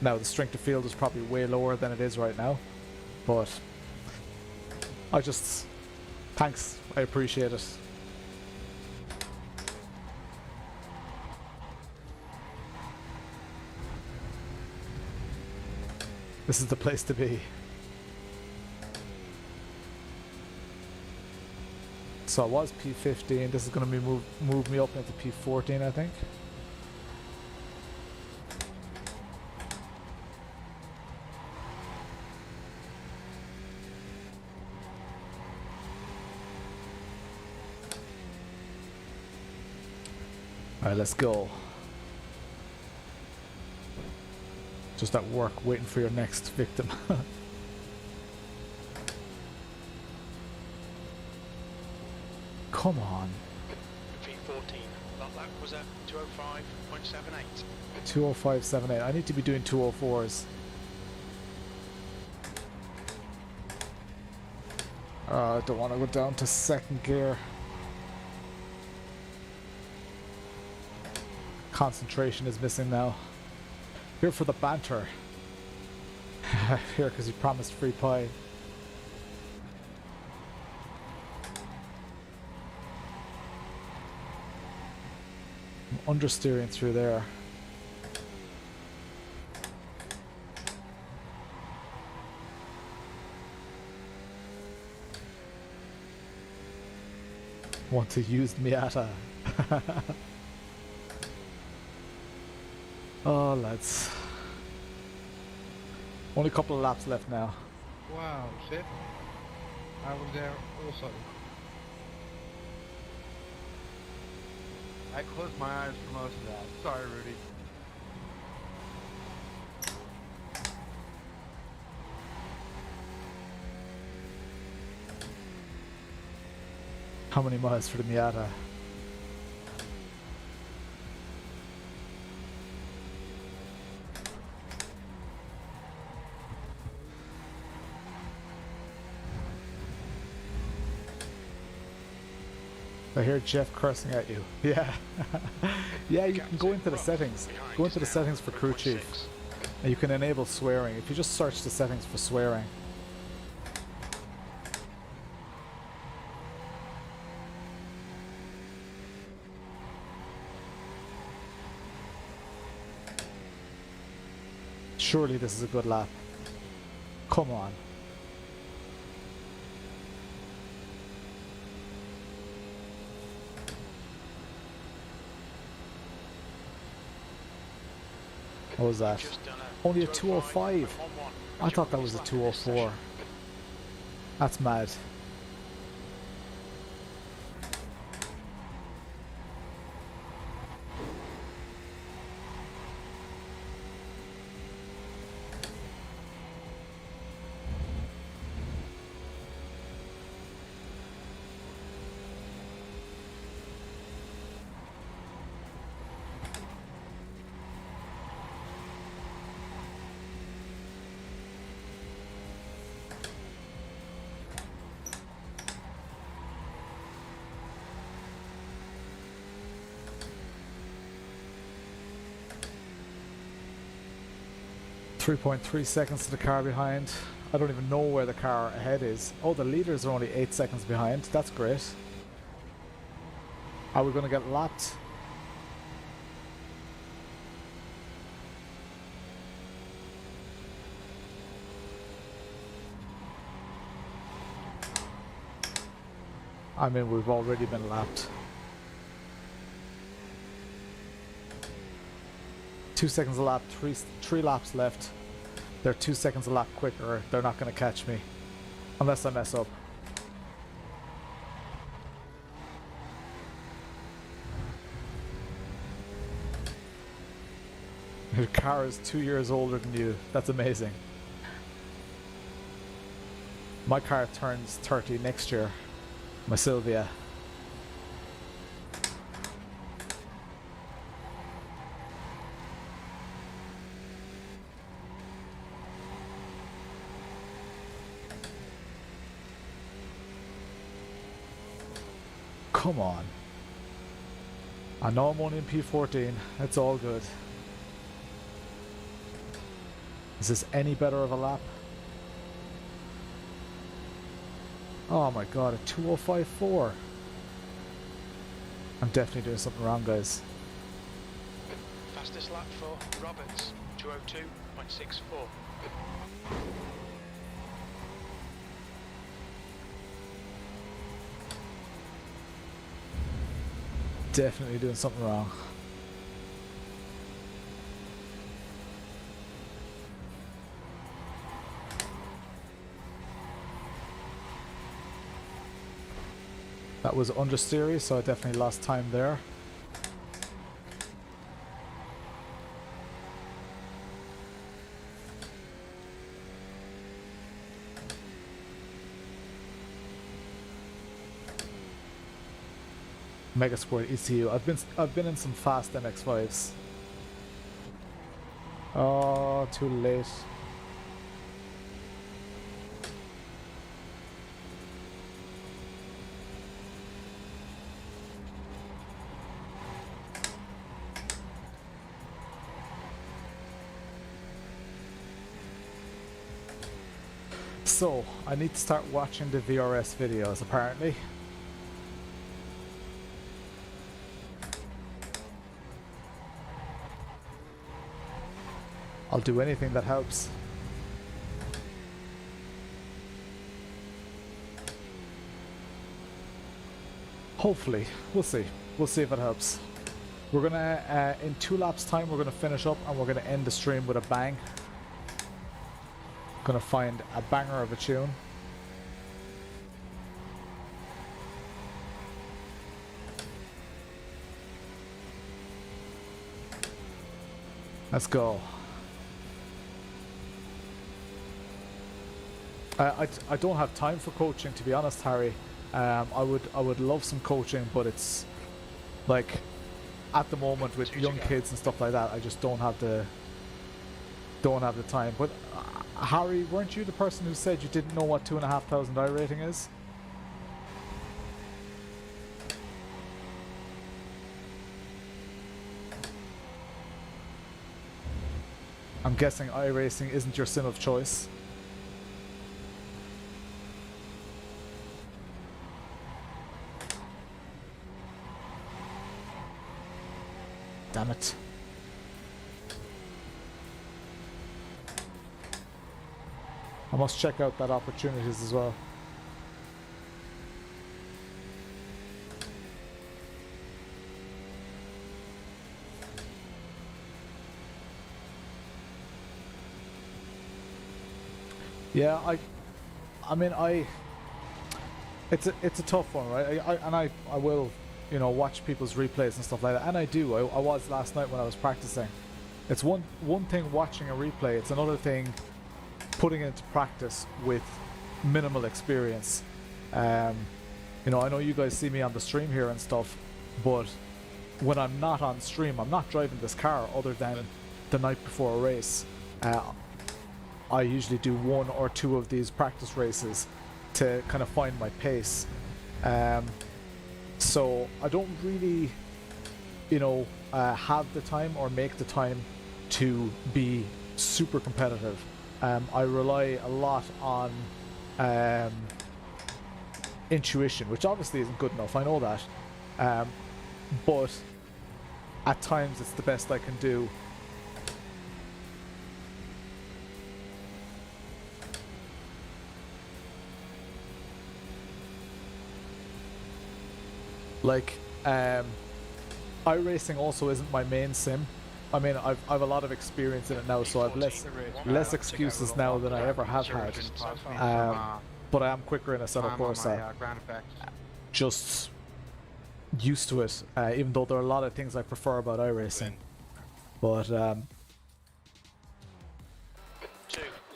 Now the strength of field is probably way lower than it is right now, but thanks, I appreciate it. This is the place to be. So I was P15, this is going to be move me up into P14, I think. Alright, let's go. Just at work, waiting for your next victim. Come on. P14. That lap was at 205.78. 205.78. I need to be doing 204s. I don't want to go down to second gear. Concentration is missing now. Here for the banter. Here because you promised free pie. I'm understeering through there. Want to use Miata. Oh, lads. Only a couple of laps left now. Wow, shit. I was there also. I closed my eyes for most of that. Sorry, Rudy. How many miles for the Miata? I hear Jeff cursing at you. Yeah. Yeah, you can go into the settings. Go into the settings for crew chief. And you can enable swearing. If you just search the settings for swearing. Surely this is a good lap. Come on. What was that? Only a 205. I thought that was a 204. That's mad. .3 seconds to the car behind. I don't even know where the car ahead is. Oh, the leaders are only 8 seconds behind. That's great. Are we going to get lapped? I mean, we've already been lapped. 2 seconds a lap, three laps left. They're 2 seconds a lap quicker. They're not going to catch me. Unless I mess up. Your car is 2 years older than you. That's amazing. My car turns 30 next year. My Sylvia. Come on. I know I'm only in P14. It's all good. Is this any better of a lap? Oh my god, a 2:05.4. I'm definitely doing something wrong, guys. Fastest lap for Roberts, 2:02.64. Definitely doing something wrong. That was understeery, so I definitely lost time there. Mega Squad ECU. I've been in some fast MX-5s. Oh, too late. So, I need to start watching the VRS videos, apparently. I'll do anything that helps. Hopefully. We'll see. We'll see if it helps. We're gonna, in 2 laps time, we're gonna finish up and we're gonna end the stream with a bang. Gonna find a banger of a tune. Let's go. I don't have time for coaching, to be honest, Harry. I would love some coaching, but it's like at the moment with young kids and stuff like that, I just don't have the time. But Harry, weren't you the person who said you didn't know what 2,500 iRating is? I'm guessing iRacing isn't your sim of choice. Damn it. I must check out that opportunities as well. Yeah, I mean, it's a tough one, right? I will, you know, watch people's replays and stuff like that, and I do. I was last night when I was practicing. It's one thing watching a replay. It's another thing putting it into practice with minimal experience. You know, I know you guys see me on the stream here and stuff, but when I'm not on stream, I'm not driving this car other than the night before a race. I usually do 1 or 2 of these practice races to kind of find my pace. So I don't really, you know, have the time or make the time to be super competitive. I rely a lot on intuition, which obviously isn't good enough, I know that. But at times it's the best I can do. Like, iRacing also isn't my main sim. I mean, I've a lot of experience in it now, so I've less excuses now than I ever have had. But I am quicker in a set of course. Just used to it, even though there are a lot of things I prefer about iRacing. But 2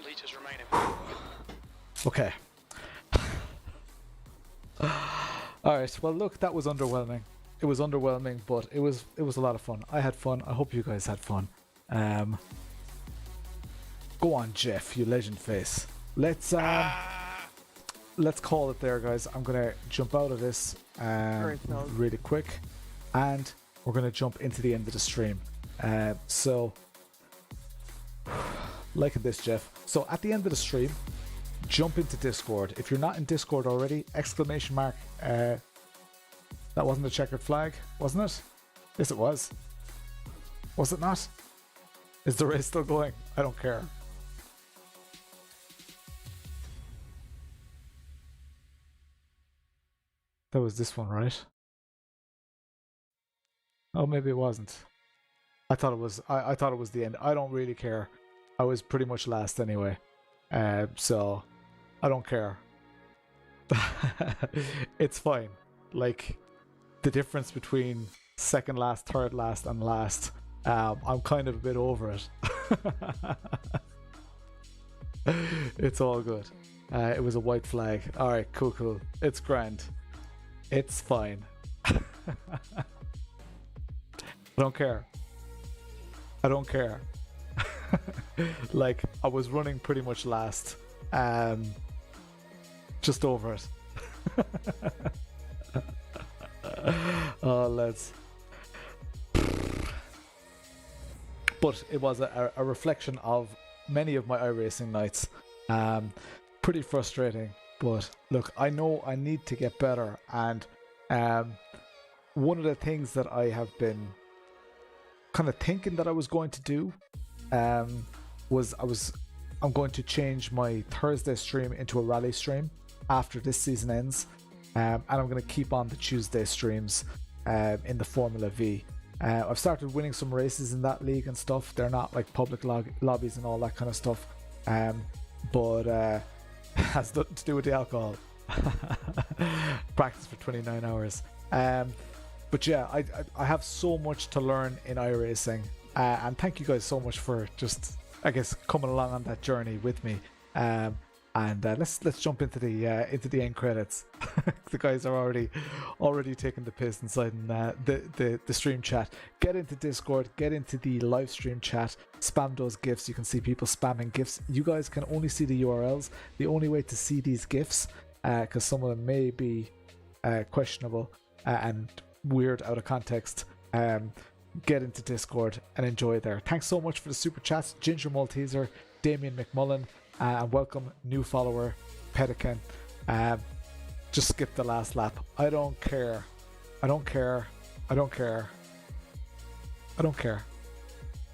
litres remaining. okay. Alright, well look, that was underwhelming. It was underwhelming, but it was a lot of fun. I had fun. I hope you guys had fun. Go on, Jeff, you legend face. Let's call it there, guys. I'm gonna jump out of this really quick, and we're gonna jump into the end of the stream. So like this, Jeff. So at the end of the stream, jump into Discord. If you're not in Discord already, exclamation mark. That wasn't a checkered flag, wasn't it? Yes, it was. Was it not? Is the race still going? I don't care. That was this one, right? Oh, maybe it wasn't. I thought it was. I thought it was the end. I don't really care. I was pretty much last anyway, so I don't care. It's fine. Like, the difference between second last, third last, and last, I'm kind of a bit over it. It's all good. It was a white flag. Alright, cool. It's grand. It's fine. I don't care. Like, I was running pretty much last. Just over it. Oh, lads. But it was a reflection of many of my iRacing nights. Pretty frustrating, but look, I know I need to get better, and one of the things that I have been kind of thinking that I was going to do was I'm going to change my Thursday stream into a rally stream after this season ends. And I'm going to keep on the Tuesday streams in the Formula V. I've started winning some races in that league and stuff. They're not like public lobbies and all that kind of stuff, but has nothing to do with the alcohol. Practice for 29 hours. But yeah, I have so much to learn in iRacing, and thank you guys so much for just, I guess, coming along on that journey with me. And let's jump into the end credits. The guys are already taking the piss inside in, the stream chat. Get into Discord, get into the live stream chat, spam those gifs. You can see people spamming gifs. You guys can only see the URLs. The only way to see these gifs, because some of them may be questionable and weird out of context, get into Discord and enjoy there. Thanks so much for the super chats, GingerMalteser, Damien McMullen, and welcome new follower Pietersen. Just skip the last lap. I don't care. I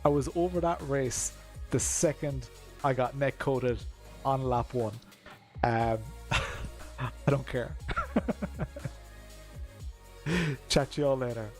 was over that race the second I got neck coated on lap 1. I don't care. Chat to you all later.